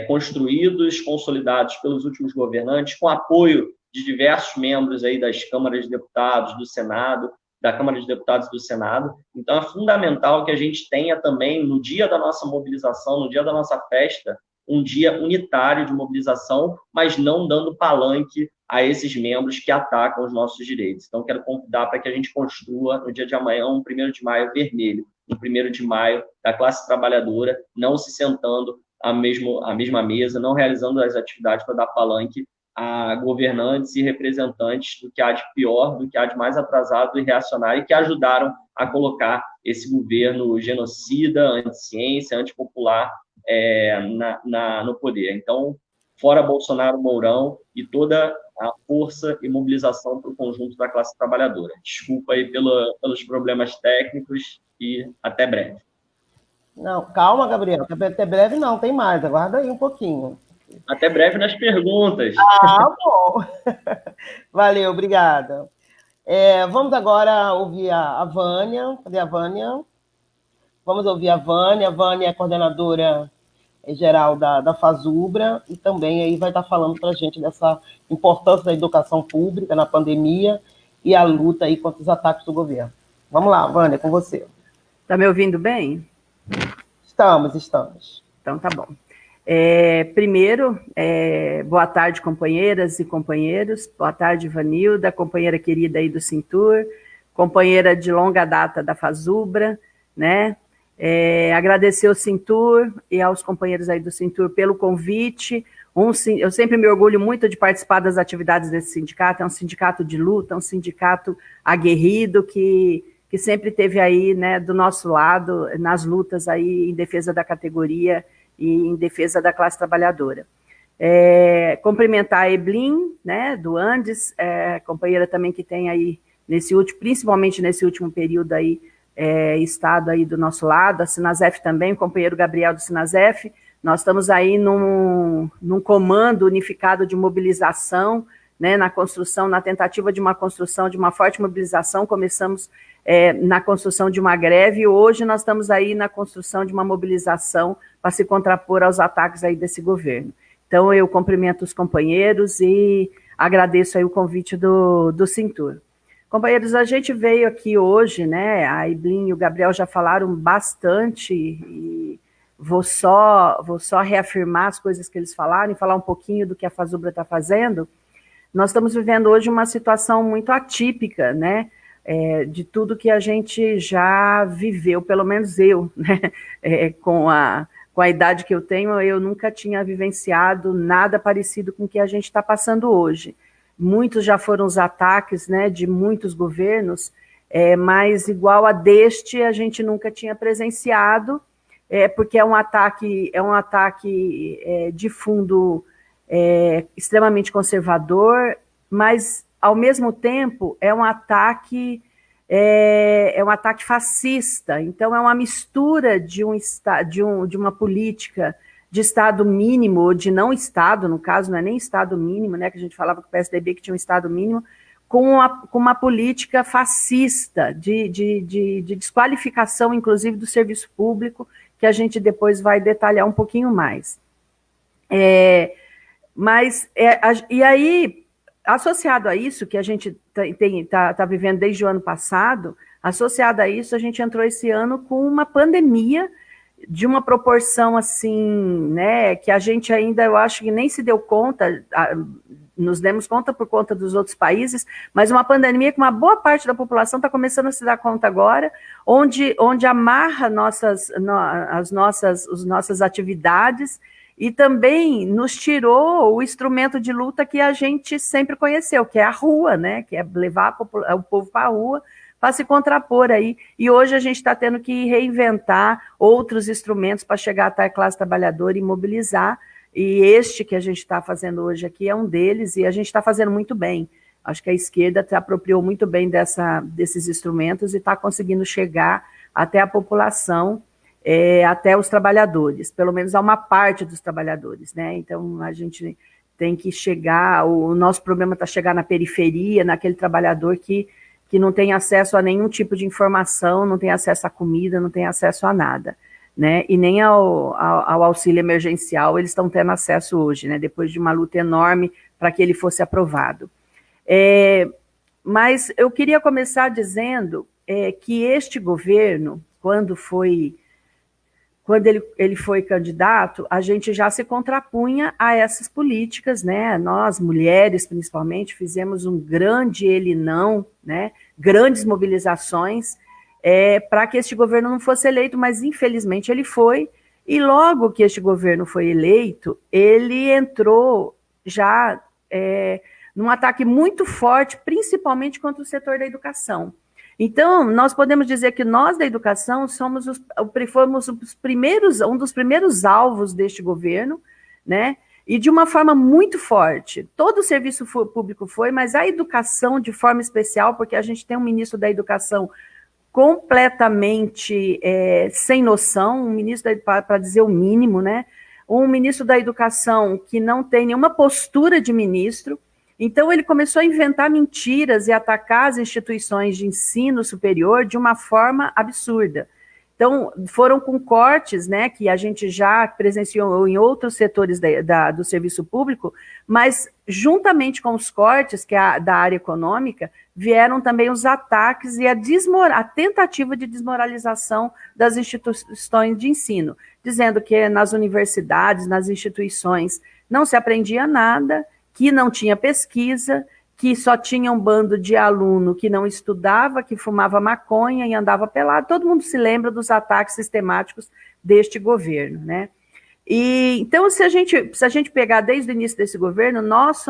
Speaker 3: construídos, consolidados pelos últimos governantes, com apoio de diversos membros aí das câmaras de deputados, do Senado, da Câmara de Deputados do Senado. Então, é fundamental que a gente tenha também, no dia da nossa mobilização, no dia da nossa festa, um dia unitário de mobilização, mas não dando palanque a esses membros que atacam os nossos direitos. Então, quero convidar para que a gente construa, no dia de amanhã, um 1º de maio vermelho, um 1º de maio da classe trabalhadora, não se sentando à mesma mesa, não realizando as atividades para dar palanque a governantes e representantes do que há de pior, do que há de mais atrasado e reacionário, e que ajudaram a colocar esse governo genocida, anti-ciência, antipopular no poder. Então, fora Bolsonaro, Mourão e toda a força e mobilização para o conjunto da classe trabalhadora. Desculpa aí pelos problemas técnicos e até breve.
Speaker 1: Não, calma, Gabriel, até breve não, tem mais, aguarda aí um pouquinho.
Speaker 3: Até breve nas perguntas.
Speaker 1: Ah, bom. Valeu, obrigada. Vamos agora ouvir a Vânia. Cadê a Vânia? Vamos ouvir a Vânia. A Vânia é coordenadora geral da FASUBRA e também aí vai estar falando para a gente dessa importância da educação pública na pandemia e a luta aí contra os ataques do governo. Vamos lá, Vânia, com você.
Speaker 4: Está me ouvindo bem?
Speaker 1: Estamos.
Speaker 4: Então, tá bom. Primeiro, boa tarde, companheiras e companheiros. Boa tarde, Vanilda, companheira querida aí do Cintur, companheira de longa data da FASUBRA, né? Agradecer ao Cintur e aos companheiros aí do Cintur pelo convite. Eu sempre me orgulho muito de participar das atividades desse sindicato. É um sindicato de luta, um sindicato aguerrido que sempre esteve aí, né, do nosso lado, nas lutas aí em defesa da categoria e em defesa da classe trabalhadora. Cumprimentar a Eblin, né, do Andes, companheira também que tem aí, principalmente nesse último período aí, estado aí do nosso lado, a Sinasef também, o companheiro Gabriel do Sinasef. Nós estamos aí num comando unificado de mobilização, né, na construção, na tentativa de uma construção, de uma forte mobilização. Começamos na construção de uma greve, e hoje nós estamos aí na construção de uma mobilização para se contrapor aos ataques aí desse governo. Então, eu cumprimento os companheiros e agradeço aí o convite do Cintur. Companheiros, a gente veio aqui hoje, né, a Eblin e o Gabriel já falaram bastante, e vou só reafirmar as coisas que eles falaram e falar um pouquinho do que a FASUBRA está fazendo. Nós estamos vivendo hoje uma situação muito atípica, né, de tudo que a gente já viveu, pelo menos eu, né, com a idade que eu tenho, eu nunca tinha vivenciado nada parecido com o que a gente está passando hoje. Muitos já foram os ataques, né, de muitos governos, mas igual a deste a gente nunca tinha presenciado, porque é um ataque de fundo extremamente conservador, mas ao mesmo tempo é um ataque fascista. Então é uma mistura de uma política de Estado mínimo, ou de não Estado, no caso não é nem Estado mínimo, né, que a gente falava com o PSDB que tinha um Estado mínimo, com uma política fascista de desqualificação, inclusive, do serviço público, que a gente depois vai detalhar um pouquinho mais. E aí, associado a isso, que a gente está vivendo desde o ano passado, associado a isso, a gente entrou esse ano com uma pandemia de uma proporção assim, né, que a gente ainda, eu acho que nem se deu conta, nos demos conta por conta dos outros países, mas uma pandemia que uma boa parte da população está começando a se dar conta agora, onde amarra as nossas atividades, e também nos tirou o instrumento de luta que a gente sempre conheceu, que é a rua, né? Que é levar o povo para a rua para se contrapor aí. E hoje a gente está tendo que reinventar outros instrumentos para chegar até a classe trabalhadora e mobilizar. E este que a gente está fazendo hoje aqui é um deles, e a gente está fazendo muito bem. Acho que a esquerda se apropriou muito bem desses instrumentos e está conseguindo chegar até a população, até os trabalhadores, pelo menos a uma parte dos trabalhadores, né? Então, a gente tem que chegar, o nosso problema está chegar na periferia, naquele trabalhador que não tem acesso a nenhum tipo de informação, não tem acesso à comida, não tem acesso a nada, né? E nem ao auxílio emergencial eles estão tendo acesso hoje, né? Depois de uma luta enorme para que ele fosse aprovado. Mas eu queria começar dizendo que este governo, quando foi quando ele foi candidato, a gente já se contrapunha a essas políticas, né? Nós, mulheres, principalmente, fizemos um grande ele não, né? Grandes mobilizações para que este governo não fosse eleito, mas infelizmente ele foi, e logo que este governo foi eleito, ele entrou já num ataque muito forte, principalmente contra o setor da educação. Então, nós podemos dizer que nós da educação fomos um dos primeiros alvos deste governo, né? E de uma forma muito forte. Todo o serviço público foi, mas a educação de forma especial, porque a gente tem um ministro da educação completamente sem noção, um ministro, para dizer o mínimo, né? Um ministro da educação que não tem nenhuma postura de ministro. Então, ele começou a inventar mentiras e atacar as instituições de ensino superior de uma forma absurda. Então, foram com cortes, né, que a gente já presenciou em outros setores do serviço público, mas, juntamente com os cortes da área econômica, vieram também os ataques e a tentativa de desmoralização das instituições de ensino, dizendo que nas universidades, nas instituições, não se aprendia nada, que não tinha pesquisa, que só tinha um bando de aluno que não estudava, que fumava maconha e andava pelado. Todo mundo se lembra dos ataques sistemáticos deste governo, né? E então, se a gente pegar desde o início desse governo, nós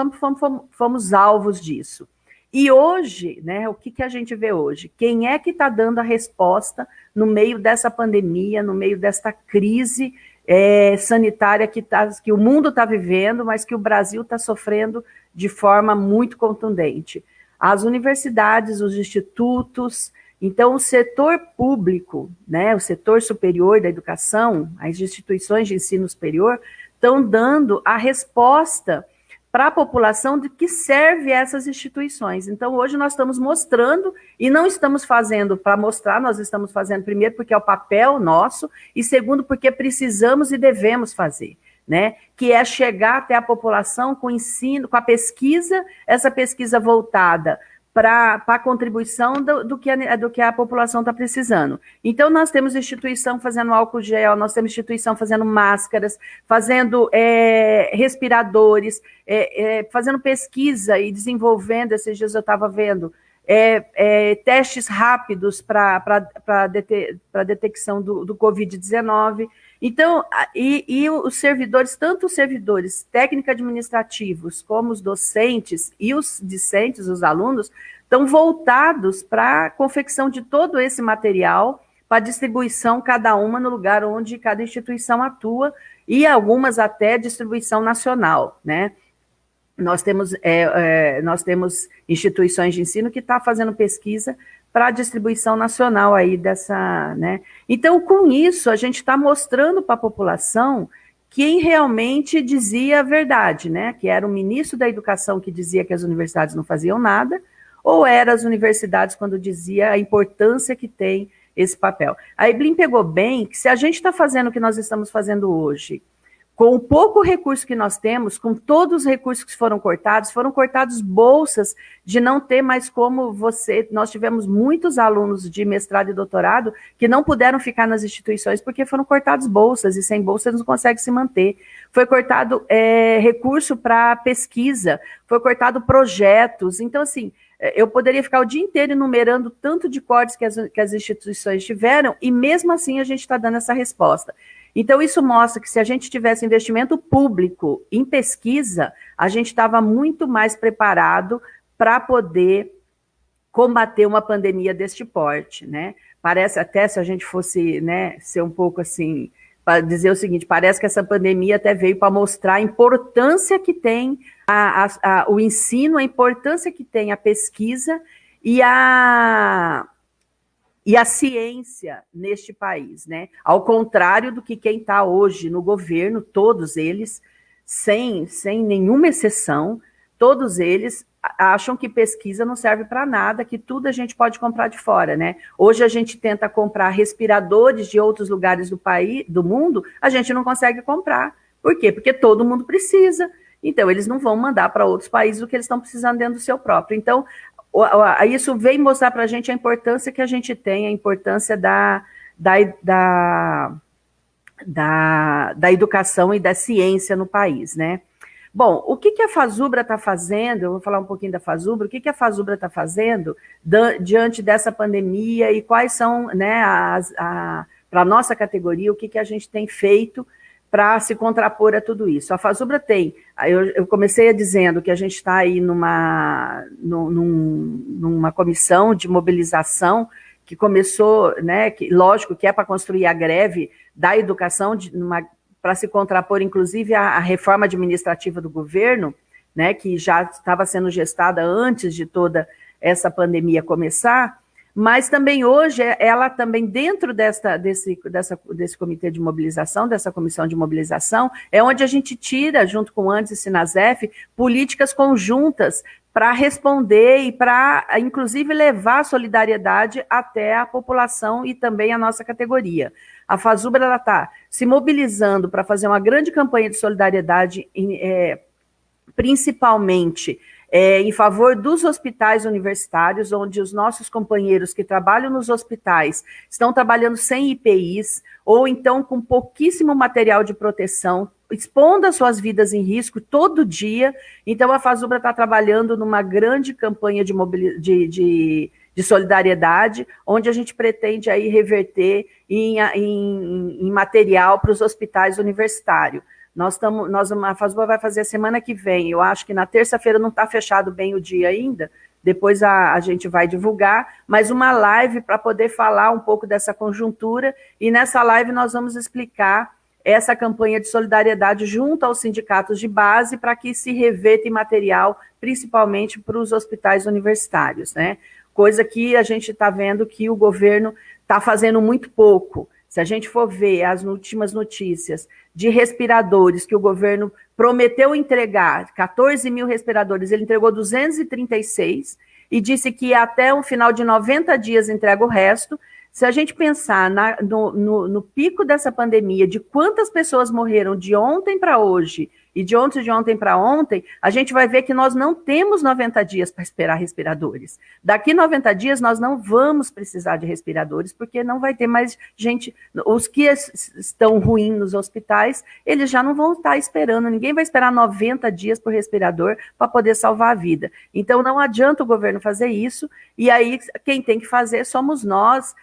Speaker 4: fomos alvos disso. E hoje, né, o que a gente vê hoje? Quem é que está dando a resposta no meio dessa pandemia, no meio desta crise sanitária que o mundo está vivendo, mas que o Brasil está sofrendo de forma muito contundente? As universidades, os institutos. Então, o setor público, né, o setor superior da educação, as instituições de ensino superior, estão dando a resposta para a população de que serve essas instituições. Então, hoje nós estamos mostrando, e não estamos fazendo para mostrar, nós estamos fazendo, primeiro, porque é o papel nosso, e segundo, porque precisamos e devemos fazer, né? Que é chegar até a população com o ensino, com a pesquisa, essa pesquisa voltada para a contribuição do que a população está precisando. Então, nós temos instituição fazendo álcool gel, nós temos instituição fazendo máscaras, fazendo respiradores, fazendo pesquisa e desenvolvendo, esses dias eu estava vendo, testes rápidos para detecção do Covid-19. Então, e os servidores, tanto os servidores técnico-administrativos como os docentes e os discentes, os alunos, estão voltados para a confecção de todo esse material, para distribuição, cada uma no lugar onde cada instituição atua, e algumas até distribuição nacional, né? Nós temos instituições de ensino que estão fazendo pesquisa para a distribuição nacional aí dessa, né? Então, com isso, a gente está mostrando para a população quem realmente dizia a verdade, né? Que era o ministro da Educação que dizia que as universidades não faziam nada, ou era as universidades quando dizia a importância que tem esse papel. A Evelyn pegou bem que se a gente está fazendo o que nós estamos fazendo hoje, com o pouco recurso que nós temos, com todos os recursos que foram cortados bolsas de não ter mais como nós tivemos muitos alunos de mestrado e doutorado que não puderam ficar nas instituições porque foram cortados bolsas, e sem bolsa eles não conseguem se manter. Foi cortado recurso para pesquisa, foi cortado projetos. Então, assim, eu poderia ficar o dia inteiro enumerando tanto de cortes que as instituições tiveram, e mesmo assim a gente está dando essa resposta. Então, isso mostra que se a gente tivesse investimento público em pesquisa, a gente estava muito mais preparado para poder combater uma pandemia deste porte, né? Parece até, se a gente fosse, né, ser um pouco assim, para dizer o seguinte, parece que essa pandemia até veio para mostrar a importância que tem o ensino, a importância que tem a pesquisa e a ciência neste país, né? Ao contrário do que quem está hoje no governo, todos eles, sem nenhuma exceção, todos eles acham que pesquisa não serve para nada, que tudo a gente pode comprar de fora, né? Hoje a gente tenta comprar respiradores de outros lugares do mundo, a gente não consegue comprar. Por quê? Porque todo mundo precisa. Então, eles não vão mandar para outros países o que eles estão precisando dentro do seu próprio. Então, isso vem mostrar para a gente a importância que a gente tem, a importância da educação e da ciência no país, né? Bom, o que a FASUBRA está fazendo, eu vou falar um pouquinho da FASUBRA, o que a FASUBRA está fazendo diante dessa pandemia e quais são, né, para a nossa categoria, o que a gente tem feito para se contrapor a tudo isso. A FASUBRA tem, eu comecei dizendo que a gente está aí numa comissão de mobilização que começou, né, que, lógico que é para construir a greve da educação, para se contrapor, inclusive, à reforma administrativa do governo, né, que já estava sendo gestada antes de toda essa pandemia começar, mas também hoje, ela também dentro desse comitê de mobilização, dessa comissão de mobilização, é onde a gente tira, junto com o ANDES e Sinasef, políticas conjuntas para responder e para, inclusive, levar a solidariedade até a população e também a nossa categoria. A FASUBRA está se mobilizando para fazer uma grande campanha de solidariedade, principalmente em favor dos hospitais universitários, onde os nossos companheiros que trabalham nos hospitais estão trabalhando sem EPIs, ou então com pouquíssimo material de proteção, expondo as suas vidas em risco todo dia. Então, a FASUBRA está trabalhando numa grande campanha de solidariedade, onde a gente pretende aí reverter em material para os hospitais universitários. A FASUBRA vai fazer a semana que vem, eu acho que na terça-feira não está fechado bem o dia ainda, depois a gente vai divulgar, mas uma live para poder falar um pouco dessa conjuntura, e nessa live nós vamos explicar essa campanha de solidariedade junto aos sindicatos de base para que se reverta em material, principalmente para os hospitais universitários, né? Coisa que a gente está vendo que o governo está fazendo muito pouco. Se a gente for ver as últimas notícias de respiradores que o governo prometeu entregar, 14 mil respiradores, ele entregou 236 e disse que até o final de 90 dias entrega o resto. Se a gente pensar no pico dessa pandemia, de quantas pessoas morreram de ontem para hoje e de ontem para ontem, a gente vai ver que nós não temos 90 dias para esperar respiradores. Daqui 90 dias nós não vamos precisar de respiradores, porque não vai ter mais gente. Os que estão ruins nos hospitais, eles já não vão estar esperando, ninguém vai esperar 90 dias por respirador para poder salvar a vida. Então não adianta o governo fazer isso, e aí quem tem que fazer somos nós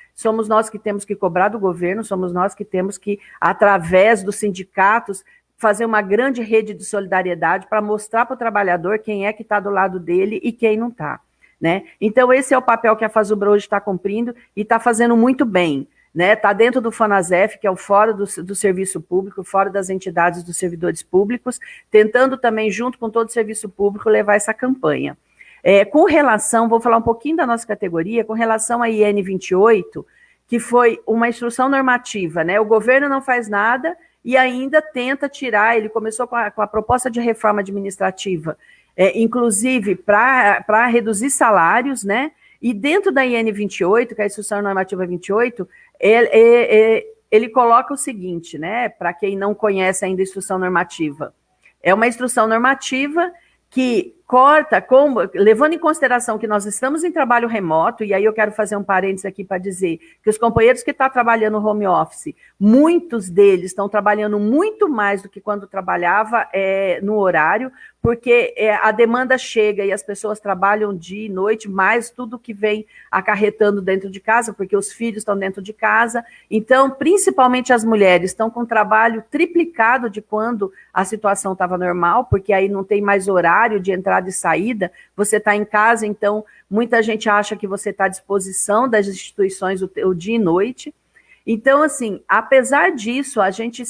Speaker 4: que temos que cobrar do governo, somos nós que temos que, através dos sindicatos, fazer uma grande rede de solidariedade para mostrar para o trabalhador quem é que está do lado dele e quem não está, né? Então, esse é o papel que a FASUBRA hoje está cumprindo e está fazendo muito bem, né? Está dentro do FONASEF, que é o Fórum do Serviço Público, o Fórum das Entidades dos Servidores Públicos, tentando também, junto com todo o serviço público, levar essa campanha. Com relação, vou falar um pouquinho da nossa categoria, com relação à IN 28, que foi uma instrução normativa, né? O governo não faz nada e ainda tenta tirar, ele começou com a proposta de reforma administrativa, inclusive para reduzir salários, né? E dentro da IN 28, que é a instrução normativa 28, ele coloca o seguinte, né? Para quem não conhece ainda a instrução normativa, é uma instrução normativa que corta, levando em consideração que nós estamos em trabalho remoto, e aí eu quero fazer um parênteses aqui para dizer que os companheiros que estão trabalhando no home office, muitos deles estão trabalhando muito mais do que quando trabalhava no horário, porque a demanda chega e as pessoas trabalham dia e noite, mais tudo que vem acarretando dentro de casa, porque os filhos estão dentro de casa. Então, principalmente as mulheres estão com trabalho triplicado de quando a situação estava normal, porque aí não tem mais horário de entrada e saída, você está em casa, então muita gente acha que você está à disposição das instituições o dia e noite. Então, assim, apesar disso, a gente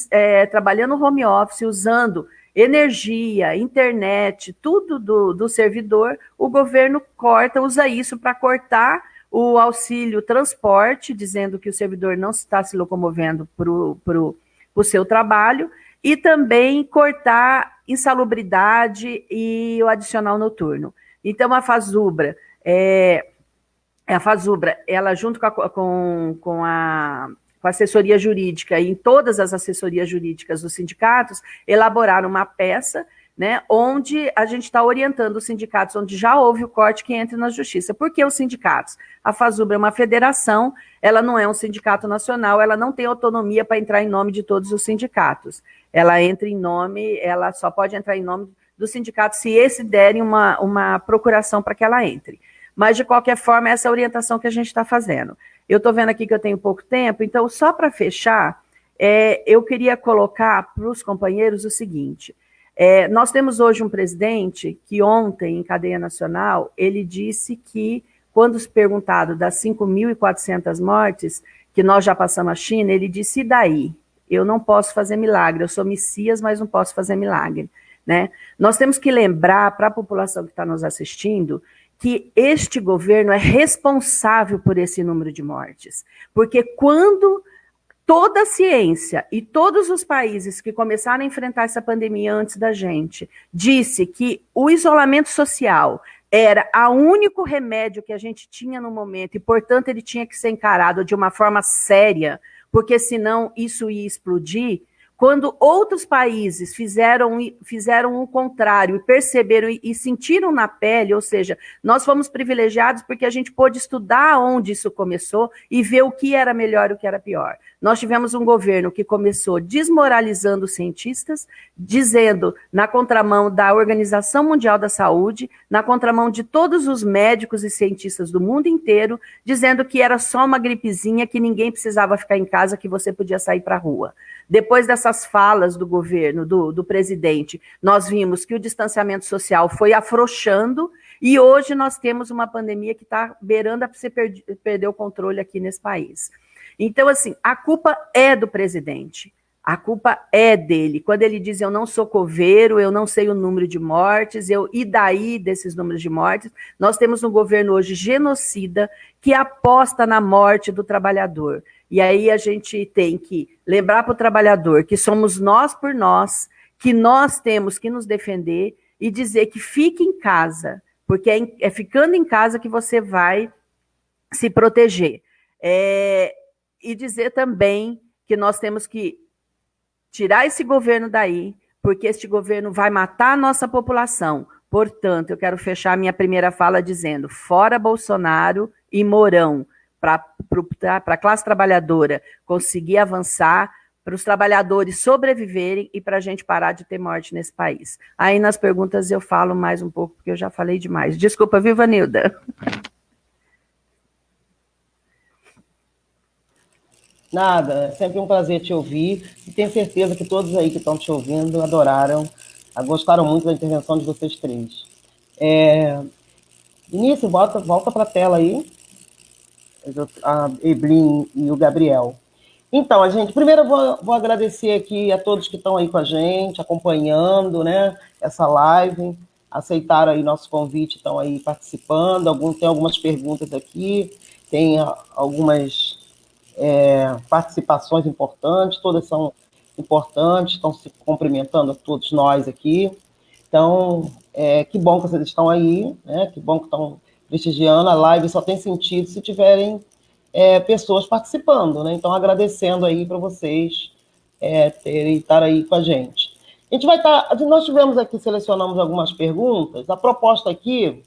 Speaker 4: trabalhando no home office, usando energia, internet, tudo do servidor, o governo usa isso para cortar o auxílio transporte, dizendo que o servidor não está se locomovendo para o seu trabalho, e também cortar insalubridade e o adicional noturno. Então, a FASUBRA, ela junto com a assessoria jurídica e em todas as assessorias jurídicas dos sindicatos, elaboraram uma peça né, onde a gente está orientando os sindicatos, onde já houve o corte, que entre na justiça. Por que os sindicatos? A FASUBRA é uma federação, ela não é um sindicato nacional, ela não tem autonomia para entrar em nome de todos os sindicatos. Ela entra em nome, ela só pode entrar em nome do sindicato se esse derem uma procuração para que ela entre. Mas, de qualquer forma, essa é a orientação que a gente está fazendo. Eu estou vendo aqui que eu tenho pouco tempo, então, só para fechar, eu queria colocar para os companheiros o seguinte: nós temos hoje um presidente que ontem, em cadeia nacional, ele disse que, quando se perguntado das 5.400 mortes que nós já passamos à China, ele disse: e daí? Eu não posso fazer milagre, eu sou Messias, mas não posso fazer milagre, né? Nós temos que lembrar para a população que está nos assistindo que este governo é responsável por esse número de mortes, porque quando toda a ciência e todos os países que começaram a enfrentar essa pandemia antes da gente disse que o isolamento social era o único remédio que a gente tinha no momento e, portanto, ele tinha que ser encarado de uma forma séria, porque senão isso ia explodir. Quando outros países fizeram o contrário e perceberam e sentiram na pele, ou seja, nós fomos privilegiados porque a gente pôde estudar onde isso começou e ver o que era melhor e o que era pior. Nós tivemos um governo que começou desmoralizando os cientistas, dizendo, na contramão da Organização Mundial da Saúde, na contramão de todos os médicos e cientistas do mundo inteiro, dizendo que era só uma gripezinha, que ninguém precisava ficar em casa, que você podia sair para a rua. Depois dessas falas do governo, do presidente, nós vimos que o distanciamento social foi afrouxando e hoje nós temos uma pandemia que está beirando a você perder o controle aqui nesse país. Então, assim, a culpa é do presidente, a culpa é dele. Quando ele diz: eu não sou coveiro, eu não sei o número de mortes, e daí desses números de mortes, nós temos um governo hoje genocida que aposta na morte do trabalhador. E aí a gente tem que lembrar para o trabalhador que somos nós por nós, que nós temos que nos defender e dizer que fique em casa, porque é ficando em casa que você vai se proteger. E dizer também que nós temos que tirar esse governo daí, porque este governo vai matar a nossa população. Portanto, eu quero fechar minha primeira fala dizendo: fora Bolsonaro e Mourão, para a classe trabalhadora conseguir avançar, para os trabalhadores sobreviverem e para a gente parar de ter morte nesse país. Aí nas perguntas eu falo mais um pouco, porque eu já falei demais. Desculpa, viu, Vanilda?
Speaker 1: Nada, é sempre um prazer te ouvir e tenho certeza que todos aí que estão te ouvindo adoraram, gostaram muito da intervenção de vocês três. Vinícius, volta para a tela aí, a Evelyn e o Gabriel. Então, primeiro eu vou agradecer aqui a todos que estão aí com a gente, acompanhando, né, essa live, aceitaram aí nosso convite, estão aí participando, tem algumas perguntas aqui, tem algumas participações importantes, todas são importantes, estão se cumprimentando a todos nós aqui. Então, que bom que vocês estão aí, né? Que bom que estão prestigiando. A live só tem sentido se tiverem pessoas participando, né? Então, agradecendo aí para vocês estar aí com a gente. A gente vai estar... Nós tivemos aqui, selecionamos algumas perguntas. A proposta aqui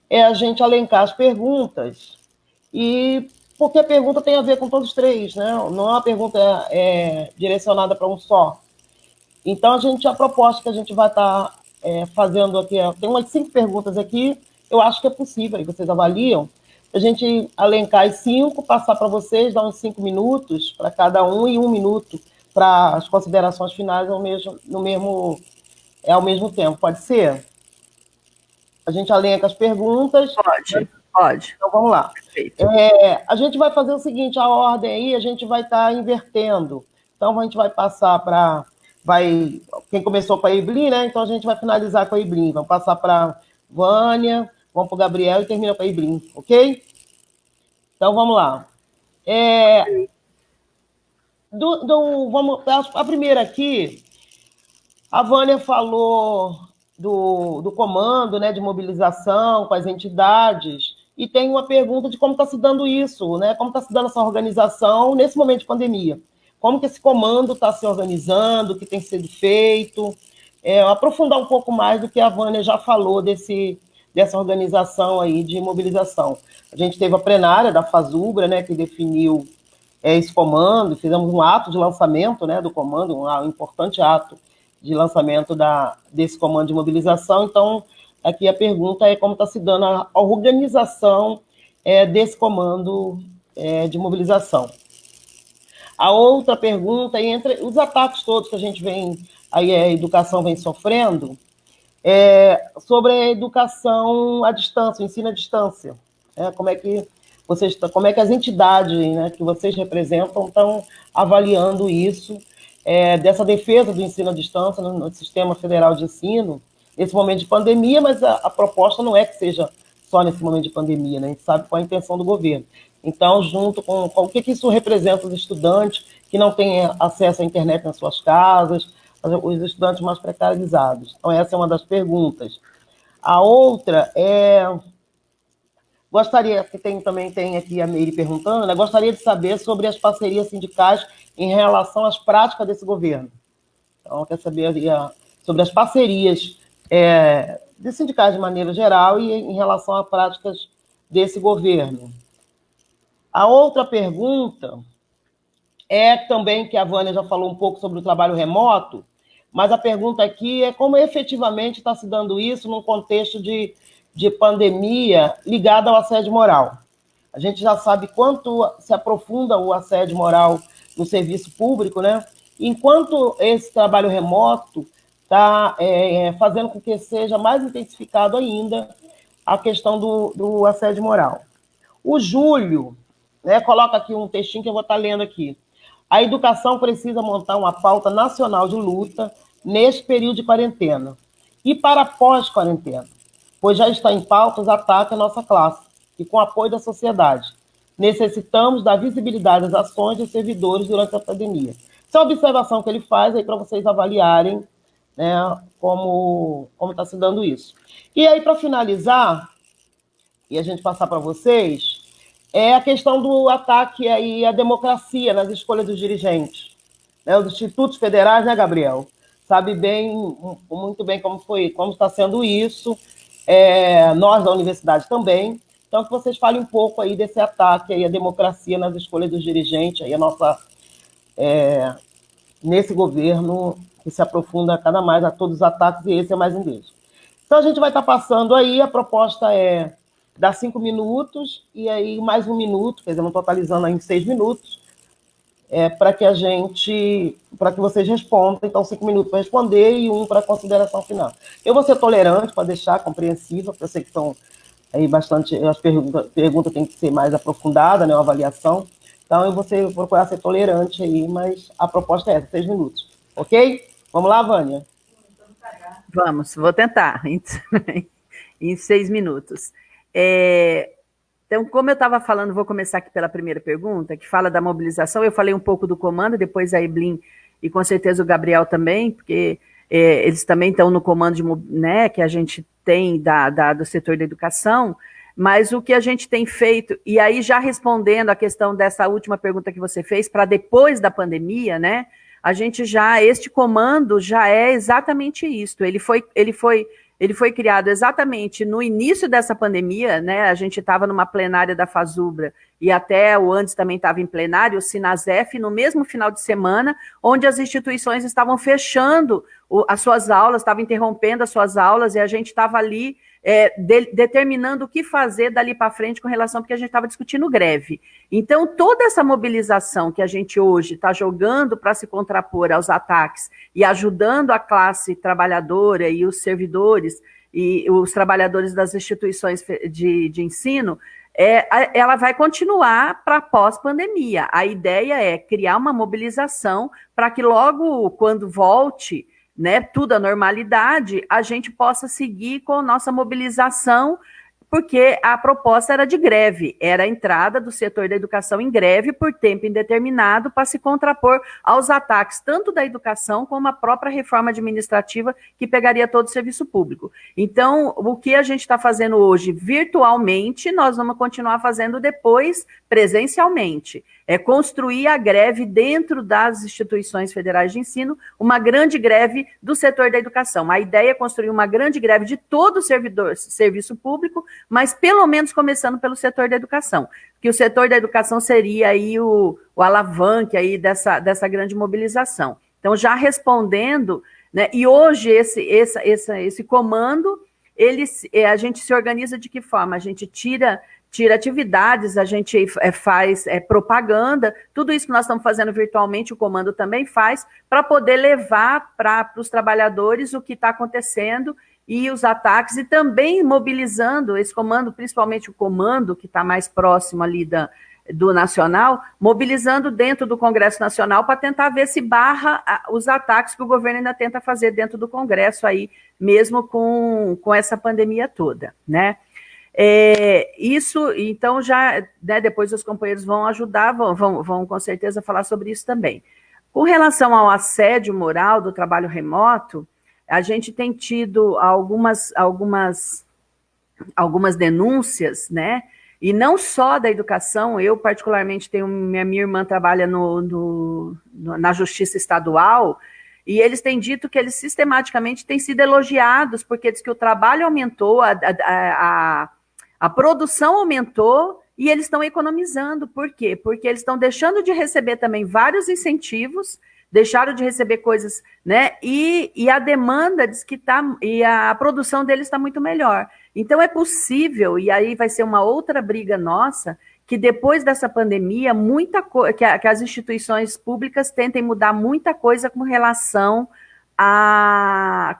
Speaker 1: é a gente alencar as perguntas porque a pergunta tem a ver com todos os três, né? Não é uma pergunta direcionada para um só. Então, a proposta que a gente vai estar fazendo aqui, tem umas 5 perguntas aqui, eu acho que é possível, aí vocês avaliam, a gente alencar as 5, passar para vocês, dar uns 5 minutos para cada um e 1 minuto para as considerações finais ao mesmo tempo. Pode ser? A gente alenca as perguntas.
Speaker 4: Pode.
Speaker 1: Então, vamos lá.
Speaker 4: Perfeito.
Speaker 1: A gente vai fazer o seguinte, a ordem aí, a gente vai estar invertendo. Então, a gente vai passar para... Quem começou com a Evelyn, né? Então, a gente vai finalizar com a Evelyn. Vamos passar para Vânia, vamos para o Gabriel e termina com a Evelyn, ok? Então, vamos lá. A primeira aqui, a Vânia falou do comando, né, de mobilização com as entidades, e tem uma pergunta de como está se dando isso, né? Como está se dando essa organização nesse momento de pandemia. Como que esse comando está se organizando, o que tem sido feito. aprofundar um pouco mais do que a Vânia já falou dessa organização aí de mobilização. A gente teve a plenária da FASUBRA, né, que definiu esse comando, fizemos um ato de lançamento, né, do comando, um importante ato de lançamento desse comando de mobilização. Então, aqui a pergunta é como está se dando a organização desse comando de mobilização. A outra pergunta é entre os ataques todos que a gente a educação vem sofrendo, sobre a educação à distância, o ensino à distância. Como é que as entidades, né, que vocês representam estão avaliando isso, dessa defesa do ensino à distância no Sistema Federal de Ensino, nesse momento de pandemia, mas a proposta não é que seja só nesse momento de pandemia, né? A gente sabe qual é a intenção do governo. Então, junto com o que isso representa os estudantes que não têm acesso à internet nas suas casas, os estudantes mais precarizados. Então, essa é uma das perguntas. A outra gostaria, que também tem aqui a Meire perguntando, né? Gostaria de saber sobre as parcerias sindicais em relação às práticas desse governo. Então, quer saber sobre as parcerias de sindicais de maneira geral e em relação a práticas desse governo. A outra pergunta também, que a Vânia já falou um pouco sobre o trabalho remoto, mas a pergunta aqui é como efetivamente está se dando isso num contexto de pandemia ligado ao assédio moral. A gente já sabe quanto se aprofunda o assédio moral no serviço público, né? Enquanto esse trabalho remoto está fazendo com que seja mais intensificado ainda a questão do assédio moral. O Júlio, né, coloca aqui um textinho que eu vou estar lendo aqui. A educação precisa montar uma pauta nacional de luta neste período de quarentena e para pós-quarentena, pois já está em pauta os ataques à nossa classe e com apoio da sociedade. Necessitamos da visibilidade das ações dos servidores durante a pandemia. Essa é a observação que ele faz aí para vocês avaliarem, né, como está se dando isso. E aí, para finalizar, e a gente passar para vocês, a questão do ataque aí à democracia nas escolhas dos dirigentes. Né, os institutos federais, né, Gabriel? Sabe muito bem como está sendo isso, nós da universidade também. Então, que vocês falem um pouco aí desse ataque aí à democracia nas escolhas dos dirigentes, aí nesse governo que se aprofunda cada mais a todos os ataques, e esse é mais um deles. Então, a gente vai estar passando aí, a proposta dar 5 minutos, e aí mais 1 minuto, quer dizer, não totalizando aí em 6 minutos, para que vocês respondam. Então, 5 minutos para responder e 1 para a consideração final. Eu vou ser tolerante para deixar compreensiva, porque eu sei que são aí bastante, as perguntas têm que ser mais aprofundadas, né, uma avaliação. Então, eu vou procurar ser tolerante aí, mas a proposta é essa, 6 minutos. Ok? Vamos lá, Vânia?
Speaker 4: Vamos, vou tentar, em 6 minutos. Então, como eu estava falando, vou começar aqui pela primeira pergunta, que fala da mobilização. Eu falei um pouco do comando, depois a Eblin e com certeza o Gabriel também, porque eles também estão no comando né, que a gente tem do setor da educação, mas o que a gente tem feito, e aí já respondendo a questão dessa última pergunta que você fez, para depois da pandemia, né, este comando já é exatamente isso. Ele foi criado exatamente no início dessa pandemia, né? A gente estava numa plenária da FASUBRA e até o antes também estava em plenário, o Sinasef, no mesmo final de semana, onde as instituições estavam fechando as suas aulas, estavam interrompendo as suas aulas, e a gente estava ali determinando o que fazer dali para frente com relação, porque a gente estava discutindo greve. Então, toda essa mobilização que a gente hoje está jogando para se contrapor aos ataques e ajudando a classe trabalhadora e os servidores e os trabalhadores das instituições de ensino, ela vai continuar para pós-pandemia. A ideia é criar uma mobilização para que logo, quando volte, né, tudo à normalidade, a gente possa seguir com a nossa mobilização porque a proposta era de greve, era a entrada do setor da educação em greve por tempo indeterminado para se contrapor aos ataques tanto da educação como a própria reforma administrativa que pegaria todo o serviço público. Então, o que a gente está fazendo hoje virtualmente, nós vamos continuar fazendo depois presencialmente. É construir a greve dentro das instituições federais de ensino, uma grande greve do setor da educação. A ideia é construir uma grande greve de todo o serviço público, mas pelo menos começando pelo setor da educação, que o setor da educação seria aí o alavanque aí dessa grande mobilização. Então, já respondendo, né, e hoje esse comando, a gente se organiza de que forma? A gente tira atividades, a gente faz propaganda, tudo isso que nós estamos fazendo virtualmente, o comando também faz, para poder levar para os trabalhadores o que está acontecendo e os ataques, e também mobilizando esse comando, principalmente o comando que está mais próximo ali do Nacional, mobilizando dentro do Congresso Nacional para tentar ver se barra os ataques que o governo ainda tenta fazer dentro do Congresso aí, mesmo com essa pandemia toda, né? Isso, então, já, né, depois os companheiros vão ajudar, vão com certeza falar sobre isso também. Com relação ao assédio moral do trabalho remoto, a gente tem tido algumas denúncias, né, e não só da educação, eu particularmente tenho, minha irmã trabalha na Justiça Estadual, e eles têm dito que eles sistematicamente têm sido elogiados, porque diz que o trabalho aumentou, a produção aumentou e eles estão economizando. Por quê? Porque eles estão deixando de receber também vários incentivos, deixaram de receber coisas, né? E a demanda diz que e a produção deles está muito melhor. Então é possível, e aí vai ser uma outra briga nossa, que depois dessa pandemia, que as instituições públicas tentem mudar muita coisa com relação a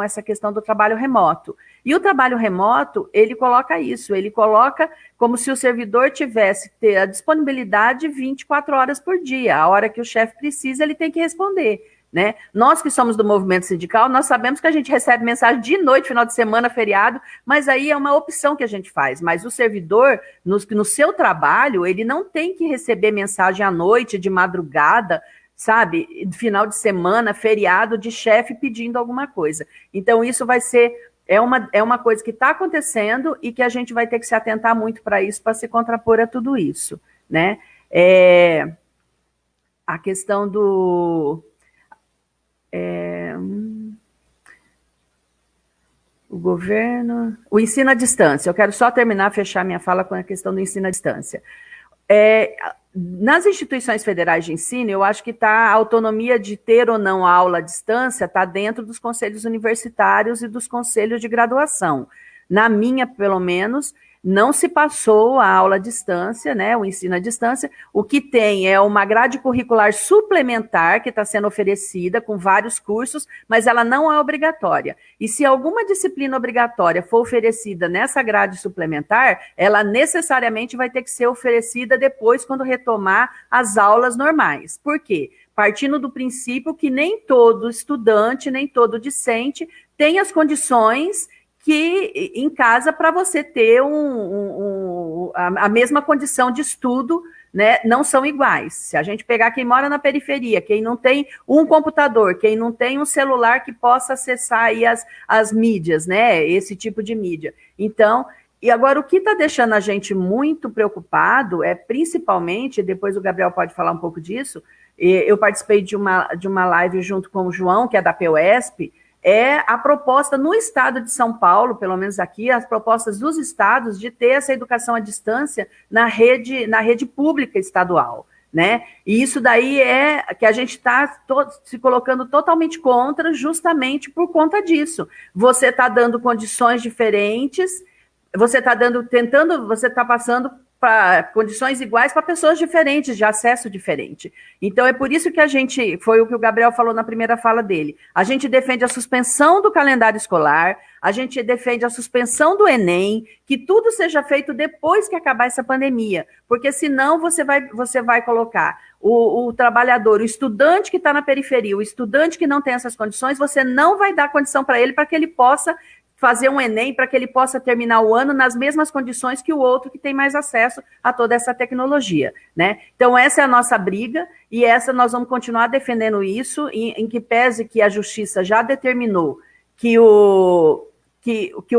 Speaker 4: essa questão do trabalho remoto. E o trabalho remoto, ele coloca isso, ele coloca como se o servidor tivesse que ter a disponibilidade 24 horas por dia. A hora que o chefe precisa, ele tem que responder, né? Nós que somos do movimento sindical, nós sabemos que a gente recebe mensagem de noite, final de semana, feriado, mas aí é uma opção que a gente faz. Mas o servidor, no seu trabalho, ele não tem que receber mensagem à noite, de madrugada, sabe? Final de semana, feriado, de chefe pedindo alguma coisa. Então, isso vai ser... É uma coisa que está acontecendo e que a gente vai ter que se atentar muito para isso, para se contrapor a tudo isso, né? A questão do... o governo... O ensino à distância. Eu quero só fechar minha fala com a questão do ensino à distância. Nas instituições federais de ensino, eu acho que a autonomia de ter ou não aula à distância está dentro dos conselhos universitários e dos conselhos de graduação. Na minha, pelo menos, não se passou a aula à distância, né, o ensino à distância. O que tem é uma grade curricular suplementar que está sendo oferecida com vários cursos, mas ela não é obrigatória. E se alguma disciplina obrigatória for oferecida nessa grade suplementar, ela necessariamente vai ter que ser oferecida depois, quando retomar as aulas normais. Por quê? Partindo do princípio que nem todo estudante, nem todo discente tem as condições que em casa para você ter a mesma condição de estudo, né, não são iguais. Se a gente pegar quem mora na periferia, quem não tem um computador, quem não tem um celular que possa acessar aí as mídias, né, esse tipo de mídia. Então, e agora o que está deixando a gente muito preocupado é principalmente, depois o Gabriel pode falar um pouco disso, eu participei de uma live junto com o João, que é da PUESP, a proposta no estado de São Paulo, pelo menos aqui, as propostas dos estados de ter essa educação à distância na rede pública estadual, né? E isso daí é que a gente está se colocando totalmente contra, justamente por conta disso. Você está dando condições diferentes, você está passando para condições iguais para pessoas diferentes, de acesso diferente. Então, é por isso que foi o que o Gabriel falou na primeira fala dele, a gente defende a suspensão do calendário escolar, a gente defende a suspensão do Enem, que tudo seja feito depois que acabar essa pandemia, porque senão você vai colocar o trabalhador, o estudante que está na periferia, o estudante que não tem essas condições, você não vai dar condição para ele para que ele possa fazer um Enem para que ele possa terminar o ano nas mesmas condições que o outro que tem mais acesso a toda essa tecnologia, né? Então, essa é a nossa briga, e essa nós vamos continuar defendendo isso, em que pese que a Justiça já determinou que o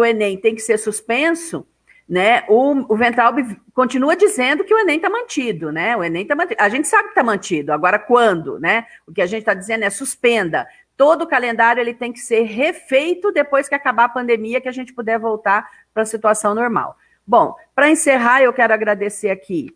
Speaker 4: Enem tem que ser suspenso, né? O Weintraub continua dizendo que o Enem está mantido, né? O Enem está mantido. A gente sabe que está mantido. Agora, quando, né? O que a gente está dizendo é suspenda. Todo o calendário ele tem que ser refeito depois que acabar a pandemia, que a gente puder voltar para a situação normal. Bom, para encerrar, eu quero agradecer aqui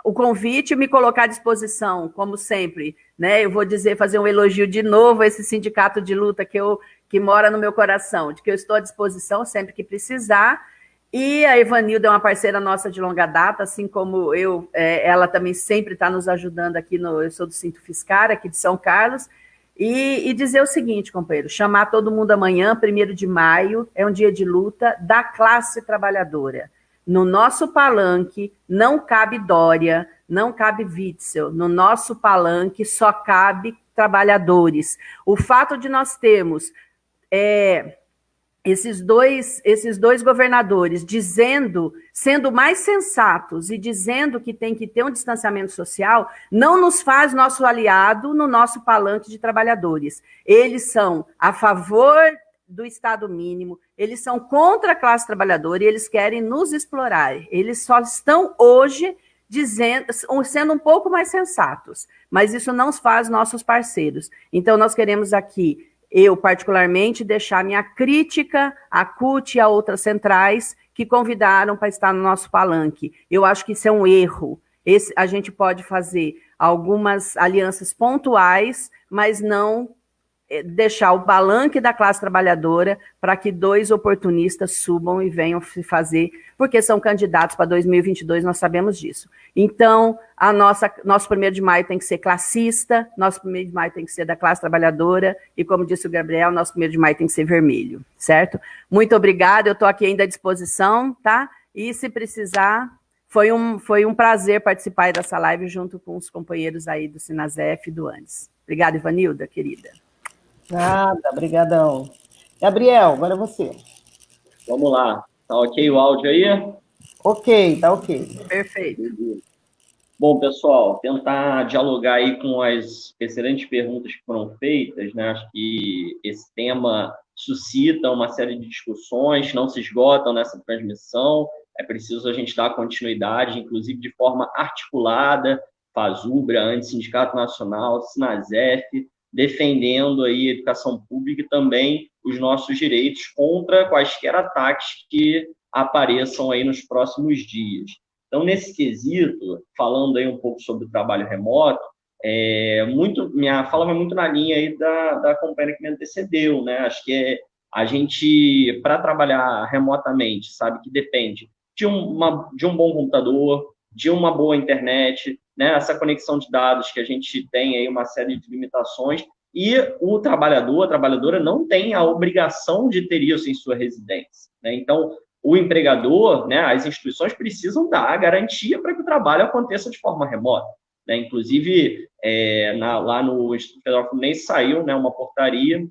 Speaker 4: o convite e me colocar à disposição, como sempre, né? Eu vou fazer um elogio de novo a esse sindicato de luta que mora no meu coração, de que eu estou à disposição sempre que precisar. E a Evanilda é uma parceira nossa de longa data, assim como eu, ela também sempre está nos ajudando aqui eu sou do Cinto Fiscar, aqui de São Carlos, e dizer o seguinte, companheiro, chamar todo mundo amanhã, 1º de maio, é um dia de luta da classe trabalhadora. No nosso palanque não cabe Dória, não cabe Witzel, no nosso palanque só cabe trabalhadores. O fato de nós termos esses dois governadores sendo mais sensatos e dizendo que tem que ter um distanciamento social, não nos faz nosso aliado no nosso palanque de trabalhadores. Eles são a favor do Estado mínimo, eles são contra a classe trabalhadora e eles querem nos explorar. Eles só estão hoje sendo um pouco mais sensatos, mas isso não os faz nossos parceiros. Então, nós queremos aqui, eu particularmente, deixar minha crítica à CUT e a outras centrais que convidaram para estar no nosso palanque. Eu acho que isso é um erro. A gente pode fazer algumas alianças pontuais, mas não deixar o palanque da classe trabalhadora para que 2 oportunistas subam e venham se fazer, porque são candidatos para 2022, nós sabemos disso. Então, nosso 1º de maio tem que ser classista, nosso 1º de maio tem que ser da classe trabalhadora, e como disse o Gabriel, nosso 1º de maio tem que ser vermelho, certo? Muito obrigada, eu estou aqui ainda à disposição, tá? E se precisar, foi um prazer participar dessa live junto com os companheiros aí do Sinasef e do ANDES. Obrigada, Ivanilda, querida.
Speaker 1: Nada, brigadão. Gabriel, agora é você.
Speaker 3: Vamos lá. Tá ok o áudio aí?
Speaker 1: Ok, tá ok.
Speaker 4: Perfeito.
Speaker 3: Bom, pessoal, tentar dialogar aí com as excelentes perguntas que foram feitas, né? Acho que esse tema suscita uma série de discussões, não se esgotam nessa transmissão, é preciso a gente dar continuidade, inclusive de forma articulada, FASUBRA, ANDES, Sindicato Nacional, Sinasef, defendendo aí a educação pública e também os nossos direitos contra quaisquer ataques que apareçam aí nos próximos dias. Então, nesse quesito, falando aí um pouco sobre o trabalho remoto, minha fala vai muito na linha aí da companheira que me antecedeu, né? Acho que a gente, para trabalhar remotamente, sabe que depende de um bom computador, de uma boa internet, né? Essa conexão de dados que a gente tem aí uma série de limitações, e o trabalhador, a trabalhadora não tem a obrigação de ter isso em sua residência, né? Então, o empregador, né, as instituições precisam dar a garantia para que o trabalho aconteça de forma remota, né? Inclusive, lá no Instituto Federal Fluminense saiu, né, uma portaria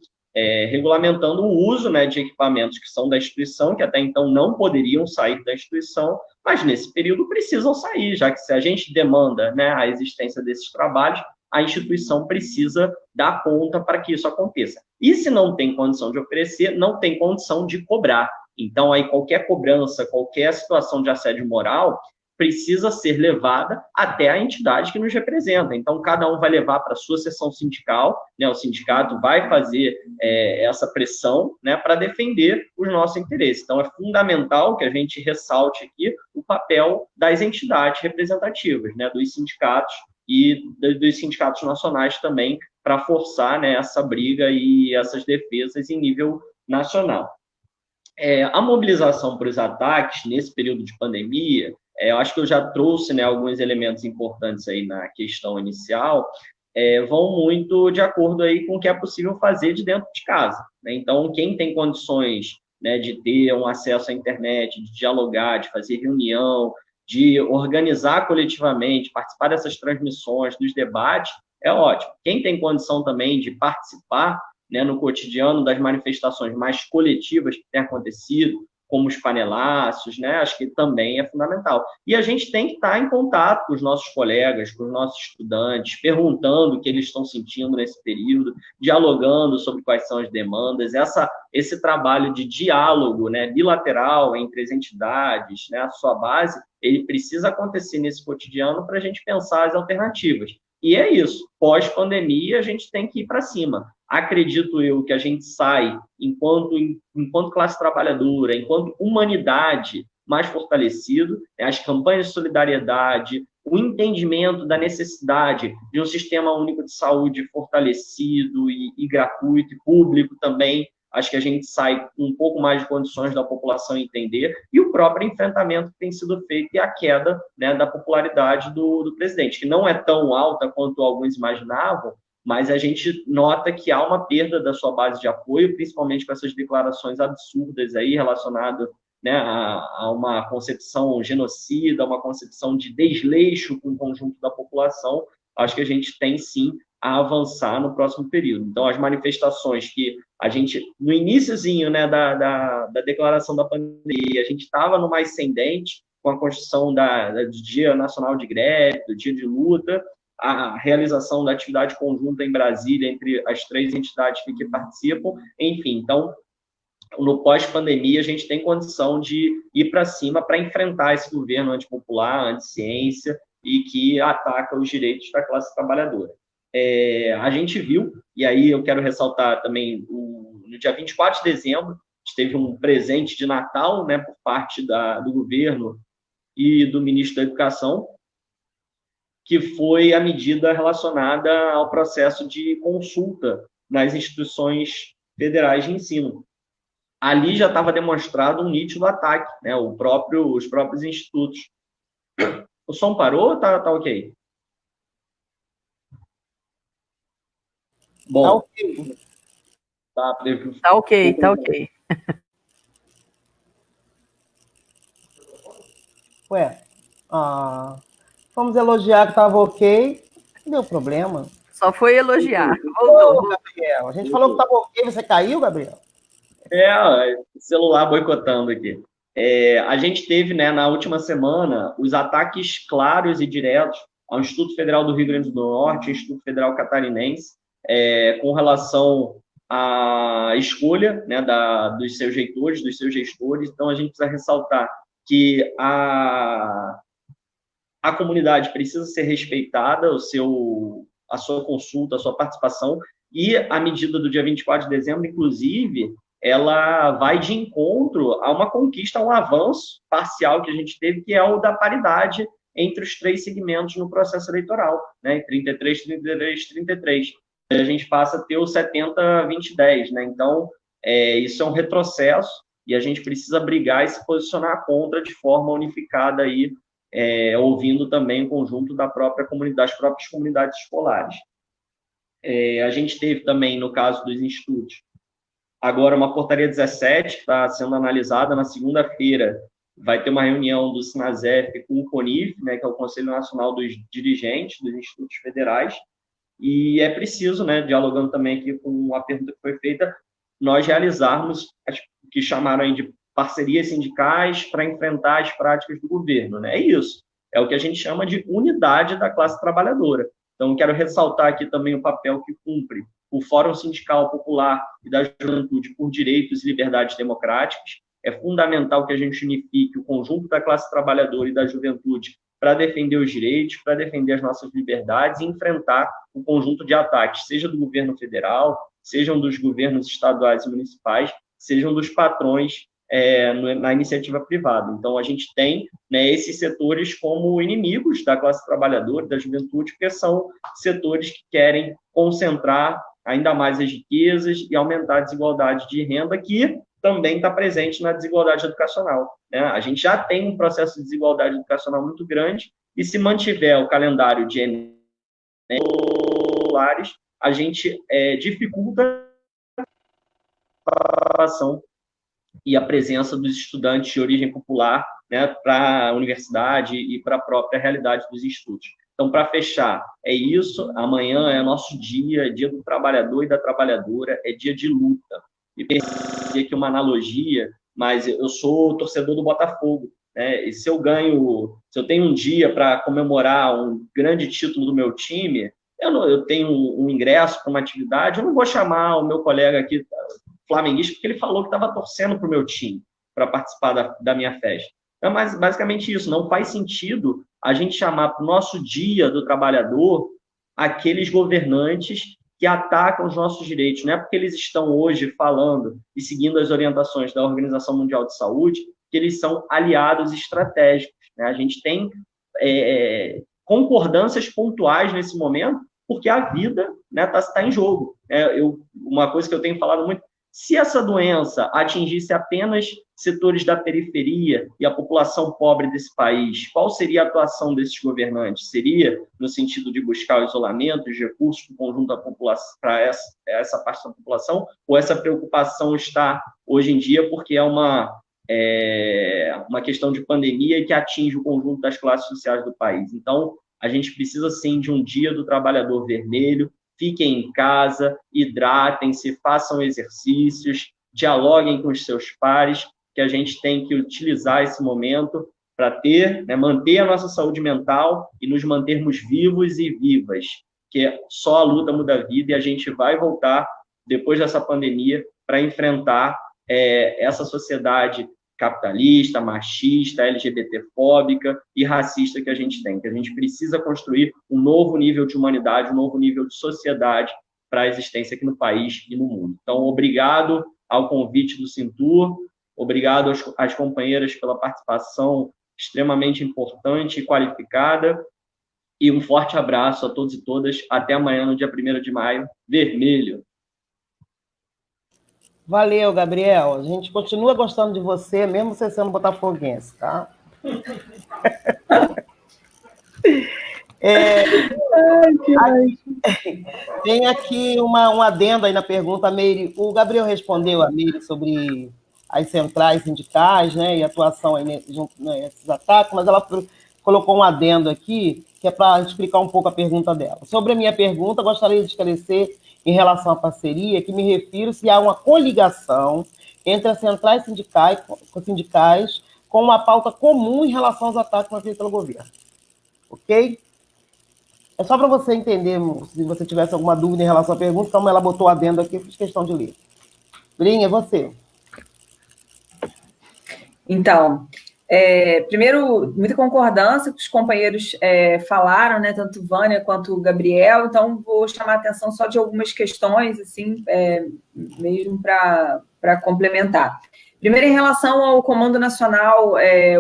Speaker 3: regulamentando o uso, né, de equipamentos que são da instituição, que até então não poderiam sair da instituição, mas nesse período precisam sair, já que se a gente demanda, né, a existência desses trabalhos, a instituição precisa dar conta para que isso aconteça. E se não tem condição de oferecer, não tem condição de cobrar. Então, aí qualquer cobrança, qualquer situação de assédio moral precisa ser levada até a entidade que nos representa. Então, cada um vai levar para a sua seção sindical, né? O sindicato vai fazer essa pressão, né, para defender os nossos interesses. Então, é fundamental que a gente ressalte aqui o papel das entidades representativas, né, dos sindicatos e dos sindicatos nacionais também, para forçar, né, essa briga e essas defesas em nível nacional. A mobilização para os ataques nesse período de pandemia, eu acho que eu já trouxe, né, alguns elementos importantes aí na questão inicial, vão muito de acordo aí com o que é possível fazer de dentro de casa, né? Então, quem tem condições, né, de ter um acesso à internet, de dialogar, de fazer reunião, de organizar coletivamente, participar dessas transmissões, dos debates, é ótimo. Quem tem condição também de participar né, no cotidiano das manifestações mais coletivas que têm acontecido, como os panelácios, né? Acho que também é fundamental. E a gente tem que estar em contato com os nossos colegas, com os nossos estudantes, perguntando o que eles estão sentindo nesse período, dialogando sobre quais são as demandas. Esse trabalho de diálogo, né, bilateral entre as entidades, né, a sua base, ele precisa acontecer nesse cotidiano para a gente pensar as alternativas. E é isso. Pós-pandemia, a gente tem que ir para cima. Acredito eu que a gente sai, enquanto classe trabalhadora, enquanto humanidade, mais fortalecido, né? As campanhas de solidariedade, o entendimento da necessidade de um sistema único de saúde fortalecido e gratuito e público também. Acho que a gente sai com um pouco mais de condições da população entender, e o próprio enfrentamento que tem sido feito e a queda, né, da popularidade do presidente, que não é tão alta quanto alguns imaginavam, mas a gente nota que há uma perda da sua base de apoio, principalmente com essas declarações absurdas aí relacionadas, né, a uma concepção genocida, uma concepção de desleixo com o conjunto da população. Acho que a gente tem, sim, a avançar no próximo período. Então, as manifestações que a gente, no iniciozinho, né, da declaração da pandemia, a gente estava numa ascendente com a construção do Dia Nacional de Greve, do Dia de Luta, a realização da atividade conjunta em Brasília entre as 3 entidades que participam, enfim. Então, no pós-pandemia, a gente tem condição de ir para cima para enfrentar esse governo antipopular, anti-ciência e que ataca os direitos da classe trabalhadora. A gente viu, e aí eu quero ressaltar também, no dia 24 de dezembro, a gente teve um presente de Natal, né, por parte do governo e do ministro da Educação, que foi a medida relacionada ao processo de consulta nas instituições federais de ensino. Ali já estava demonstrado um nítido ataque, né, os próprios institutos. O som parou ou tá ok? Bom,
Speaker 1: tá ok.
Speaker 4: Tá ok, tá ok.
Speaker 1: Ué, vamos elogiar que estava ok, não deu problema.
Speaker 4: Só foi elogiar. Voltou.
Speaker 1: Gabriel, a gente falou que estava ok, você caiu, Gabriel?
Speaker 3: Celular boicotando aqui. A gente teve, né, na última semana, os ataques claros e diretos ao Instituto Federal do Rio Grande do Norte, Instituto Federal Catarinense, com relação à escolha, né, dos seus reitores, dos seus gestores. Então, a gente precisa ressaltar que a comunidade precisa ser respeitada, a sua consulta, a sua participação, e a medida do dia 24 de dezembro, inclusive, ela vai de encontro a uma conquista, a um avanço parcial que a gente teve, que é o da paridade entre os 3 segmentos no processo eleitoral, né? 33, 33, 33. A gente passa a ter o 70, 20, 10, né? Então, isso é um retrocesso e a gente precisa brigar e se posicionar contra de forma unificada aí, ouvindo também o conjunto das próprias comunidades escolares. A gente teve também, no caso dos institutos, agora uma portaria 17, que está sendo analisada. Na segunda-feira vai ter uma reunião do SINASEF com o CONIF, né, que é o Conselho Nacional dos Dirigentes dos Institutos Federais, e é preciso, né, dialogando também aqui com a pergunta que foi feita, nós realizarmos o que chamaram aí de parcerias sindicais para enfrentar as práticas do governo, né? É isso, é o que a gente chama de unidade da classe trabalhadora. Então, quero ressaltar aqui também o papel que cumpre o Fórum Sindical Popular e da Juventude por Direitos e Liberdades Democráticas. É fundamental que a gente unifique o conjunto da classe trabalhadora e da juventude para defender os direitos, para defender as nossas liberdades e enfrentar o conjunto de ataques, seja do governo federal, sejam dos governos estaduais e municipais, sejam dos patrões na iniciativa privada. Então, a gente tem, né, esses setores como inimigos da classe trabalhadora, da juventude, porque são setores que querem concentrar ainda mais as riquezas e aumentar a desigualdade de renda, que também está presente na desigualdade educacional, né? A gente já tem um processo de desigualdade educacional muito grande, e se mantiver o calendário de Enem escolares, a gente dificulta a ação e a presença dos estudantes de origem popular, né, para a universidade e para a própria realidade dos institutos. Então, para fechar, é isso. Amanhã é nosso dia, dia do trabalhador e da trabalhadora, é dia de luta. E pensei aqui uma analogia, mas eu sou torcedor do Botafogo, né? E se eu tenho um dia para comemorar um grande título do meu time, eu tenho um ingresso para uma atividade, eu não vou chamar o meu colega aqui, flamenguista, porque ele falou que estava torcendo para o meu time, para participar da minha festa. É basicamente isso, não faz sentido a gente chamar para o nosso dia do trabalhador aqueles governantes que atacam os nossos direitos. Não é porque eles estão hoje falando e seguindo as orientações da Organização Mundial de Saúde que eles são aliados estratégicos, né? A gente tem concordâncias pontuais nesse momento, porque a vida, né, tá em jogo. Uma coisa que eu tenho falado muito, se essa doença atingisse apenas setores da periferia e a população pobre desse país, qual seria a atuação desses governantes? Seria no sentido de buscar o isolamento, os recursos do conjunto da população para essa parte da população? Ou essa preocupação está hoje em dia porque é uma questão de pandemia e que atinge o conjunto das classes sociais do país? Então, a gente precisa, sim, de um dia do trabalhador vermelho. Fiquem em casa, hidratem-se, façam exercícios, dialoguem com os seus pares, que a gente tem que utilizar esse momento para manter a nossa saúde mental e nos mantermos vivos e vivas, que só a luta muda a vida e a gente vai voltar, depois dessa pandemia, para enfrentar essa sociedade capitalista, machista, LGBTfóbica e racista que a gente tem, que a gente precisa construir um novo nível de humanidade, um novo nível de sociedade para a existência aqui no país e no mundo. Então, obrigado ao convite do Cintur, obrigado às companheiras pela participação extremamente importante e qualificada, e um forte abraço a todos e todas. Até amanhã, no dia 1º de maio, vermelho.
Speaker 1: Valeu, Gabriel. A gente continua gostando de você, mesmo você sendo botafoguense, tá? Tem aqui um adendo aí na pergunta, Meire. O Gabriel respondeu a Meire sobre as centrais sindicais, né, e atuação aí nesses ataques, mas ela colocou um adendo aqui, que é para explicar um pouco a pergunta dela. Sobre a minha pergunta, gostaria de esclarecer em relação à parceria, que me refiro se há uma coligação entre as centrais sindicais com uma pauta comum em relação aos ataques feitos pelo governo. Ok? É só para você entender, se você tivesse alguma dúvida em relação à pergunta, como ela botou adendo aqui, eu fiz questão de ler. Brinha, é você.
Speaker 2: Então, primeiro, muita concordância que os companheiros falaram, né, tanto Vânia quanto o Gabriel, então vou chamar a atenção só de algumas questões, assim, mesmo para complementar. Primeiro, em relação ao Comando Nacional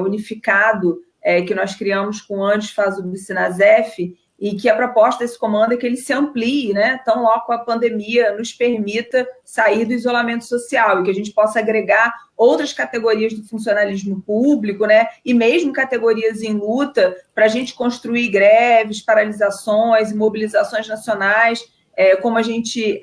Speaker 2: Unificado, que nós criamos com o Andes Fazub e Sinasef, e que a proposta desse comando é que ele se amplie, né, tão logo a pandemia nos permita sair do isolamento social e que a gente possa agregar outras categorias do funcionalismo público, né, e mesmo categorias em luta, para a gente construir greves, paralisações e mobilizações nacionais, como a gente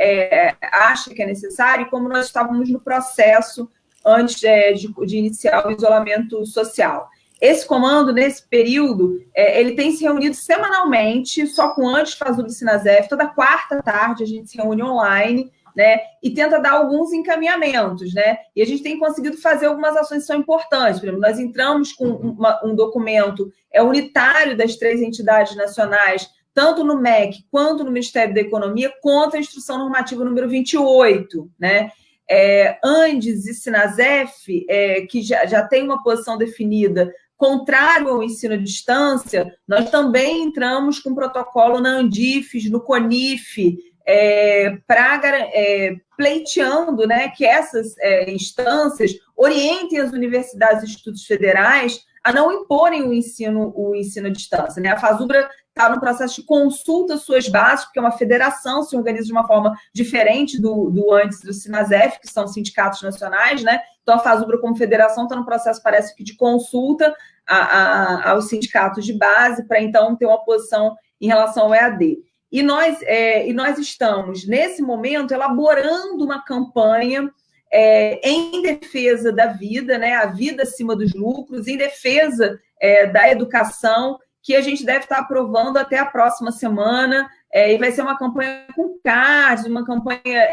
Speaker 2: acha que é necessário e como nós estávamos no processo antes de iniciar o isolamento social. Esse comando, nesse período, ele tem se reunido semanalmente, só com Andes Fazub e Sinasef, toda quarta tarde a gente se reúne online, né, e tenta dar alguns encaminhamentos, né, e a gente tem conseguido fazer algumas ações que são importantes. Por exemplo, nós entramos com um documento unitário das 3 entidades nacionais, tanto no MEC quanto no Ministério da Economia, contra a Instrução Normativa número 28, né, Andes e Sinasef, que já tem uma posição definida contrário ao ensino à distância, nós também entramos com protocolo na Andifes, no CONIF, pleiteando, né, que essas instâncias orientem as universidades e institutos federais a não imporem o ensino à distância, né? A FASUBRA está no processo de consulta às suas bases, porque é uma federação, se organiza de uma forma diferente do Andes e do Sinasef, que são sindicatos nacionais, né? Então, a FASUBRA, como federação, está no processo, parece que, de consulta aos sindicatos de base, para, então, ter uma posição em relação ao EAD. E nós estamos, nesse momento, elaborando uma campanha em defesa da vida, né? A vida acima dos lucros, em defesa da educação, que a gente deve estar aprovando até a próxima semana, e vai ser uma campanha com cards, uma campanha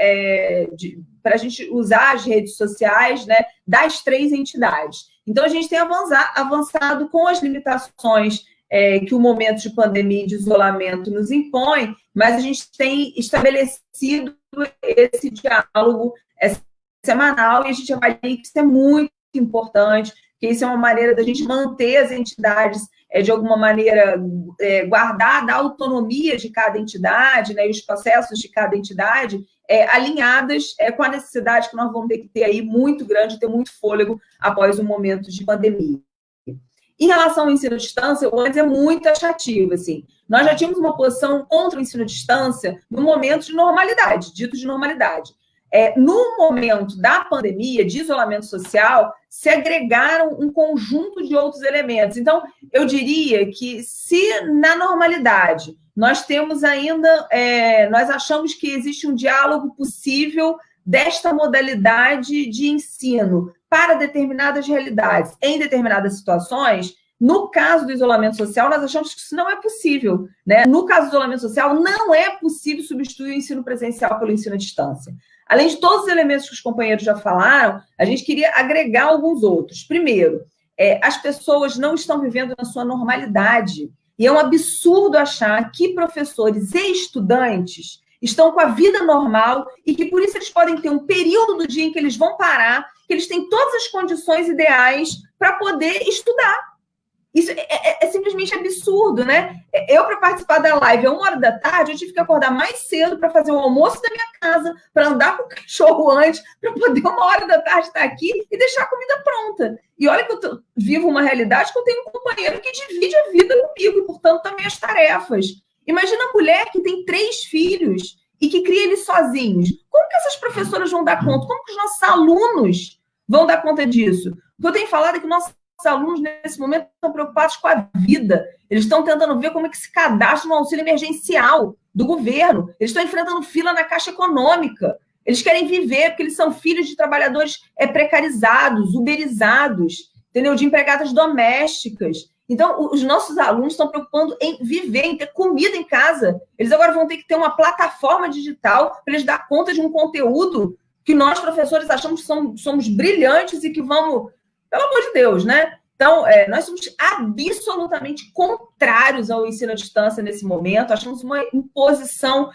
Speaker 2: para a gente usar as redes sociais, né, das 3 entidades. Então, a gente tem avançado com as limitações que o momento de pandemia e de isolamento nos impõe, mas a gente tem estabelecido esse diálogo semanal e a gente avalia que isso é muito importante, que isso é uma maneira da gente manter as entidades, de alguma maneira, guardar a autonomia de cada entidade, né, e os processos de cada entidade alinhadas com a necessidade que nós vamos ter aí muito grande, ter muito fôlego após o momento de pandemia. Em relação ao ensino à distância, o antes é muito taxativo, assim. Nós já tínhamos uma posição contra o ensino à distância no momento de normalidade, dito de normalidade. No momento da pandemia, de isolamento social, se agregaram um conjunto de outros elementos. Então, eu diria que se na normalidade nós temos ainda, nós achamos que existe um diálogo possível desta modalidade de ensino para determinadas realidades, em determinadas situações, no caso do isolamento social, nós achamos que isso não é possível, né? No caso do isolamento social, não é possível substituir o ensino presencial pelo ensino à distância. Além de todos os elementos que os companheiros já falaram, a gente queria agregar alguns outros. Primeiro, as pessoas não estão vivendo na sua normalidade. E é um absurdo achar que professores e estudantes estão com a vida normal e que, por isso, eles podem ter um período do dia em que eles vão parar, que eles têm todas as condições ideais para poder estudar. Isso é simplesmente absurdo, né? Eu, para participar da live às 13h, eu tive que acordar mais cedo para fazer o almoço da minha casa, para andar com o cachorro antes, para poder 13h estar aqui e deixar a comida pronta. E olha que eu vivo uma realidade que eu tenho um companheiro que divide a vida comigo, e, portanto, também as tarefas. Imagina a mulher que tem 3 filhos e que cria eles sozinhos. Como que essas professoras vão dar conta? Como que os nossos alunos vão dar conta disso? O que eu tenho falado é que nossos alunos, nesse momento, estão preocupados com a vida. Eles estão tentando ver como é que se cadastra no auxílio emergencial do governo. Eles estão enfrentando fila na Caixa Econômica. Eles querem viver, porque eles são filhos de trabalhadores precarizados, uberizados, entendeu? De empregadas domésticas. Então, os nossos alunos estão preocupando em viver, em ter comida em casa. Eles agora vão ter que ter uma plataforma digital para eles dar conta de um conteúdo que nós, professores, achamos que somos brilhantes e que vamos... Pelo amor de Deus, né? Então, nós somos absolutamente contrários ao ensino à distância nesse momento. Achamos uma imposição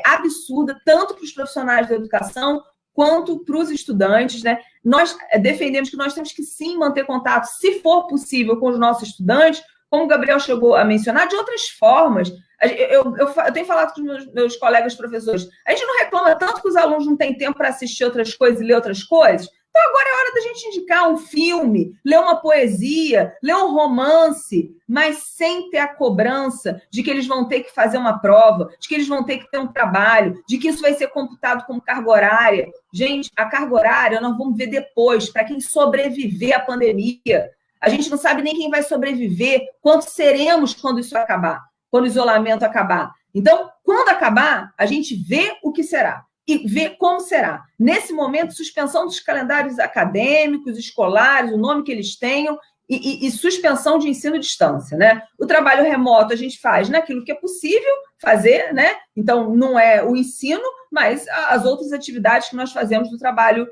Speaker 2: absurda, tanto para os profissionais da educação quanto para os estudantes, né? Nós defendemos que nós temos que, sim, manter contato, se for possível, com os nossos estudantes, como o Gabriel chegou a mencionar, de outras formas. Eu tenho falado com os meus colegas professores, a gente não reclama tanto que os alunos não têm tempo para assistir outras coisas e ler outras coisas. Então, agora é hora da gente indicar um filme, ler uma poesia, ler um romance, mas sem ter a cobrança de que eles vão ter que fazer uma prova, de que eles vão ter que ter um trabalho, de que isso vai ser computado como carga horária. Gente, a carga horária nós vamos ver depois, para quem sobreviver à pandemia. A gente não sabe nem quem vai sobreviver, quantos seremos quando isso acabar, quando o isolamento acabar. Então, quando acabar, a gente vê o que será. E ver como será. Nesse momento, suspensão dos calendários acadêmicos, escolares, o nome que eles tenham, e suspensão de ensino à distância, né? O trabalho remoto a gente faz naquilo que é possível fazer, né? Então, não é o ensino, mas as outras atividades que nós fazemos do trabalho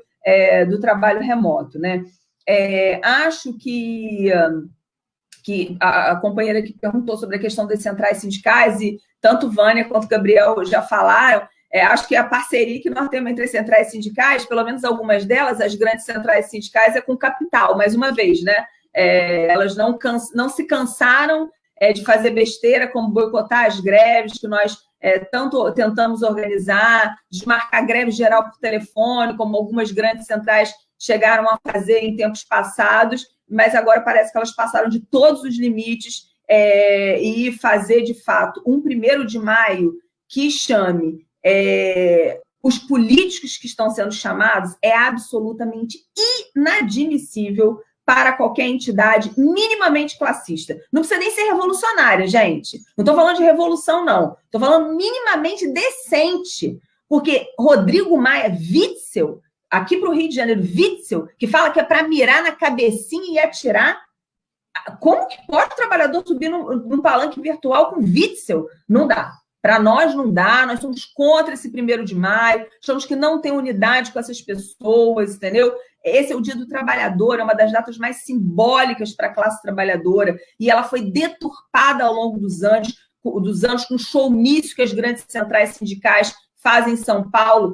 Speaker 2: remoto, né? Acho que a companheira que perguntou sobre a questão das centrais sindicais, e tanto Vânia quanto Gabriel já falaram, acho que a parceria que nós temos entre as centrais sindicais, pelo menos algumas delas, as grandes centrais sindicais, é com capital, mais uma vez, né? Elas não se cansaram de fazer besteira, como boicotar as greves, que nós tanto tentamos organizar, desmarcar greve geral por telefone, como algumas grandes centrais chegaram a fazer em tempos passados, mas agora parece que elas passaram de todos os limites e fazer, de fato, um 1º de maio que chame os políticos que estão sendo chamados é absolutamente inadmissível para qualquer entidade minimamente classista. Não precisa nem ser revolucionária, gente. Não estou falando de revolução, não. Estou falando minimamente decente. Porque Rodrigo Maia Witzel, aqui para o Rio de Janeiro, Witzel, que fala que é para mirar na cabecinha e atirar, Como que pode o trabalhador subir num palanque virtual com Witzel? Não dá. Para nós não dá, nós somos contra esse 1º de maio, achamos que não tem unidade com essas pessoas, entendeu? Esse é o Dia do Trabalhador, é uma das datas mais simbólicas para a classe trabalhadora, e ela foi deturpada ao longo dos anos com showmício que as grandes centrais sindicais fazem em São Paulo,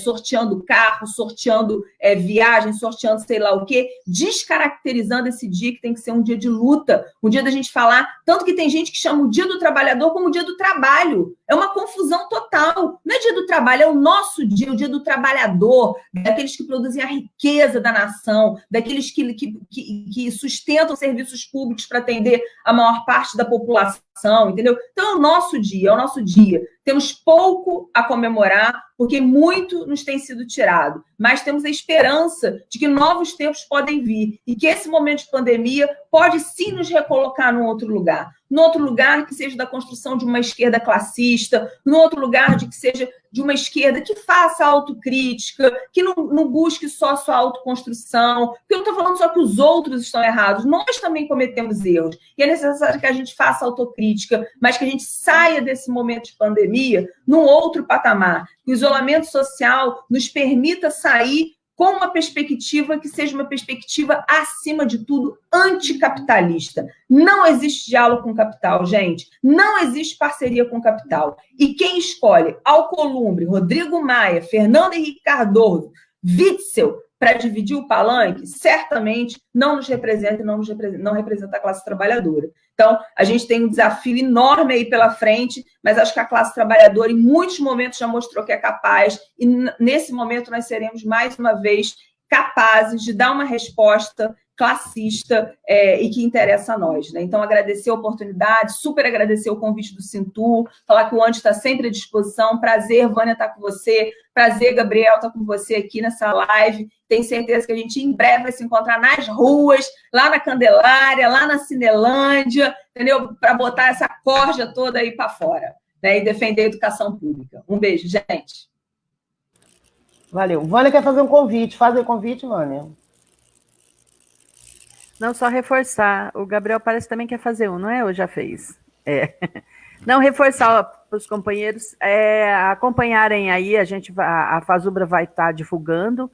Speaker 2: sorteando carro, sorteando viagem, sorteando sei lá o quê, descaracterizando esse dia que tem que ser um dia de luta, um dia da gente falar, tanto que tem gente que chama o Dia do Trabalhador como o Dia do Trabalho. É uma confusão total. Não é Dia do Trabalho, é o nosso dia, o Dia do Trabalhador, daqueles que produzem a riqueza da nação, daqueles que sustentam serviços públicos para atender a maior parte da população, entendeu? Então é o nosso dia, é o nosso dia. Temos pouco a comemorar, porque muito nos tem sido tirado, mas temos a esperança de que novos tempos podem vir e que esse momento de pandemia pode sim nos recolocar num outro lugar que seja da construção de uma esquerda classista, num outro lugar que seja de uma esquerda que faça autocrítica, que não busque só a sua autoconstrução, porque eu não estou falando só que os outros estão errados, nós também cometemos erros, e é necessário que a gente faça autocrítica, mas que a gente saia desse momento de pandemia num outro patamar, que o isolamento social nos permita sair com uma perspectiva que seja uma perspectiva, acima de tudo, anticapitalista. Não existe diálogo com o capital, gente. Não existe parceria com o capital. E quem escolhe Alcolumbre, Rodrigo Maia, Fernando Henrique Cardoso, Witzel, para dividir o palanque, certamente não nos representa e não representa a classe trabalhadora. Então, a gente tem um desafio enorme aí pela frente, mas acho que a classe trabalhadora, em muitos momentos, já mostrou que é capaz, e nesse momento nós seremos, mais uma vez, capazes de dar uma resposta classista e que interessa a nós, né? Então, agradecer a oportunidade, super agradecer o convite do Sintur, falar que o Andy está sempre à disposição. Prazer, Vânia, estar com você. Prazer, Gabriel, estar com você aqui nessa live. Tenho certeza que a gente em breve vai se encontrar nas ruas, lá na Candelária, lá na Cinelândia, entendeu? Para botar essa corja toda aí para fora, né? E defender a educação pública. Um beijo, gente.
Speaker 1: Valeu. Vânia quer fazer um convite. Faz o convite, Vânia.
Speaker 4: Não, só reforçar. O Gabriel parece também quer fazer um, não é? Ou já fez? Não, reforçar para os companheiros acompanharem aí, a Fazubra vai estar divulgando.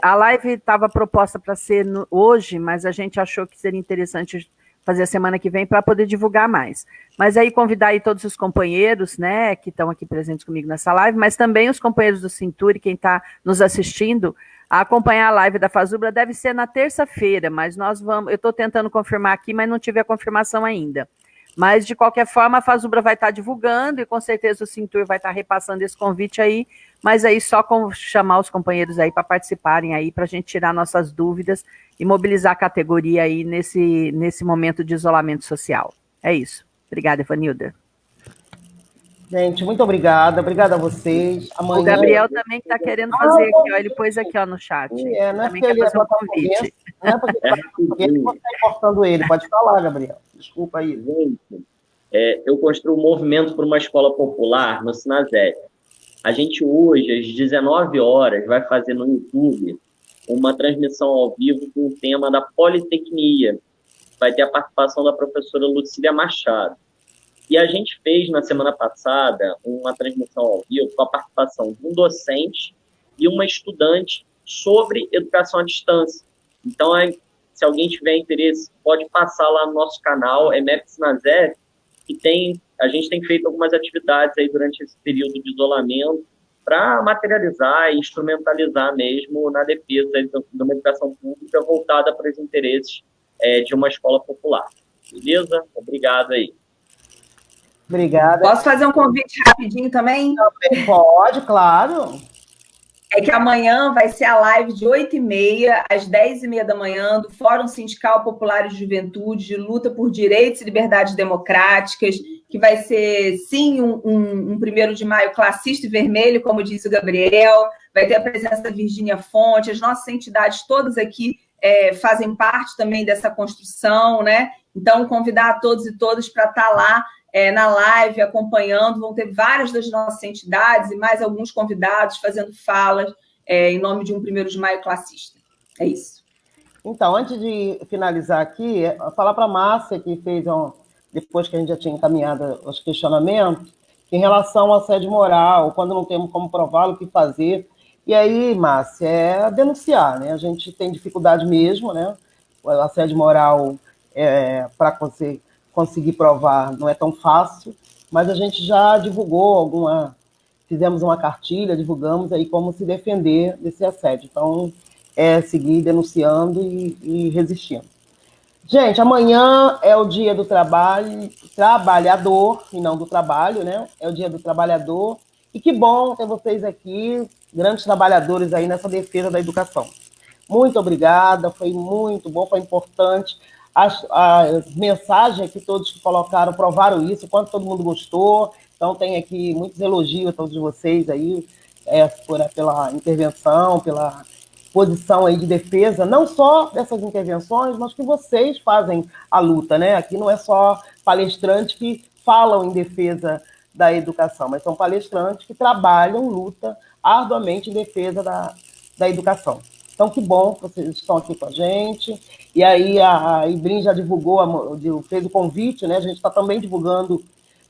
Speaker 4: A live estava proposta para ser hoje, mas a gente achou que seria interessante fazer a semana que vem para poder divulgar mais. Mas aí convidar aí todos os companheiros, né, que estão aqui presentes comigo nessa live, mas também os companheiros do Cintur e quem está nos assistindo, a acompanhar a live da Fazubra. Deve ser na terça-feira, mas eu estou tentando confirmar aqui, mas não tive a confirmação ainda. Mas, de qualquer forma, a Fazubra vai estar divulgando e, com certeza, o Cintur vai estar repassando esse convite aí, mas aí só chamar os companheiros aí para participarem aí, para a gente tirar nossas dúvidas e mobilizar a categoria aí nesse momento de isolamento social. É isso. Obrigada, Ivanilda.
Speaker 1: Gente, muito obrigada. Obrigada a vocês. Amanhã...
Speaker 4: O Gabriel também está querendo fazer aqui, ó, ele pôs aqui ó, no chat.
Speaker 1: Não é
Speaker 4: também quer fazer um convite.
Speaker 1: Não é porque ele está importando ele. Pode falar, Gabriel. Desculpa aí.
Speaker 3: Gente, eu construí um movimento por uma escola popular no Sinazé. A gente hoje, às 19 horas, vai fazer no YouTube uma transmissão ao vivo com o tema da Politecnia. Vai ter a participação da professora Lucília Machado. E a gente fez, na semana passada, uma transmissão ao vivo com a participação de um docente e uma estudante sobre educação à distância. Então, se alguém tiver interesse, pode passar lá no nosso canal, MEP Sinazé, que a gente tem feito algumas atividades aí durante esse período de isolamento para materializar e instrumentalizar mesmo na defesa de uma educação pública voltada para os interesses de uma escola popular. Beleza? Obrigado aí.
Speaker 1: Obrigada.
Speaker 2: Posso fazer um convite rapidinho também?
Speaker 1: Pode, claro.
Speaker 2: É que amanhã vai ser a live de 8h30 às 10h30 da manhã do Fórum Sindical Popular de Juventude de Luta por Direitos e Liberdades Democráticas, que vai ser, sim, um 1º de maio classista e vermelho, como disse o Gabriel. Vai ter a presença da Virgínia Fonte, as nossas entidades todas aqui fazem parte também dessa construção, né? Então, convidar a todos e todas para estar lá na live, acompanhando. Vão ter várias das nossas entidades e mais alguns convidados fazendo falas em nome de um 1º de maio classista. É isso.
Speaker 1: Então, antes de finalizar aqui, falar para a Márcia, que fez, depois que a gente já tinha encaminhado os questionamentos, em relação ao assédio moral, quando não temos como prová-lo, o que fazer. E aí, Márcia, é denunciar, né? A gente tem dificuldade mesmo, né? O assédio moral, para você conseguir provar, não é tão fácil, mas a gente já divulgou fizemos uma cartilha, divulgamos aí como se defender desse assédio. Então, seguir denunciando e resistindo. Gente, amanhã é o dia do trabalhador, e não do trabalho, né? É o dia do trabalhador. E que bom ter vocês aqui, grandes trabalhadores aí nessa defesa da educação. Muito obrigada, foi muito bom, foi importante. As mensagens que todos que colocaram provaram isso, quanto todo mundo gostou. Então, tem aqui muitos elogios a todos vocês aí, pela intervenção, pela posição aí de defesa, não só dessas intervenções, mas que vocês fazem a luta, né? Aqui não é só palestrantes que falam em defesa da educação, mas são palestrantes que trabalham, lutam arduamente em defesa da educação. Então, que bom que vocês estão aqui com a gente. E aí a Ibrim já divulgou, fez o convite, né? A gente está também divulgando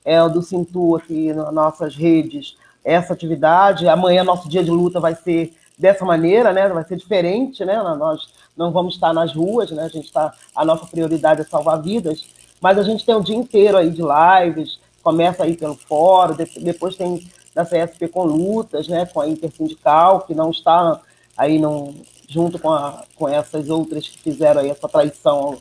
Speaker 1: o do Cintur aqui nas nossas redes, essa atividade. Amanhã, nosso dia de luta vai ser dessa maneira, né? Vai ser diferente, né? Nós não vamos estar nas ruas, né? A nossa prioridade é salvar vidas, mas a gente tem o dia inteiro aí de lives, começa aí pelo fórum, depois tem da CSP com lutas, né? Com a intersindical, que não está aí junto com essas outras que fizeram aí essa traição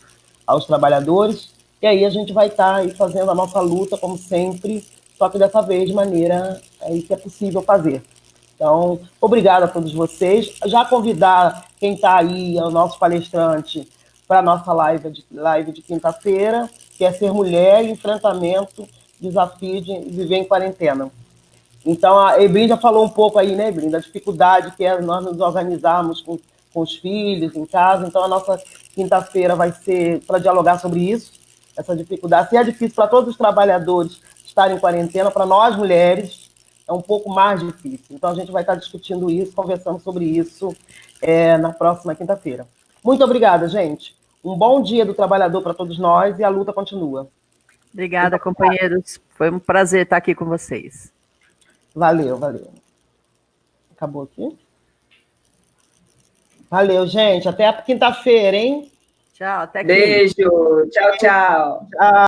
Speaker 1: aos trabalhadores, e aí a gente vai estar aí fazendo a nossa luta, como sempre, só que dessa vez de maneira aí que é possível fazer. Então, obrigada a todos vocês. Já convidar quem está aí, o nosso palestrante, para a nossa live de quinta-feira, que é Ser Mulher e Enfrentamento, Desafio de Viver em Quarentena. Então, a Ebrim já falou um pouco aí, né, Ebrim, da dificuldade que é nós nos organizarmos com os filhos em casa. Então, a nossa quinta-feira vai ser para dialogar sobre isso, essa dificuldade. Se é difícil para todos os trabalhadores estarem em quarentena, para nós, mulheres, é um pouco mais difícil. Então, a gente vai estar discutindo isso, conversando sobre isso na próxima quinta-feira. Muito obrigada, gente. Um bom dia do trabalhador para todos nós e a luta continua.
Speaker 4: Obrigada, companheiros. Foi um prazer estar aqui com vocês.
Speaker 1: Valeu, valeu. Acabou aqui? Valeu, gente. Até a quinta-feira, hein?
Speaker 4: Tchau, até
Speaker 2: quinta. Beijo. Tchau, tchau.
Speaker 1: Tchau.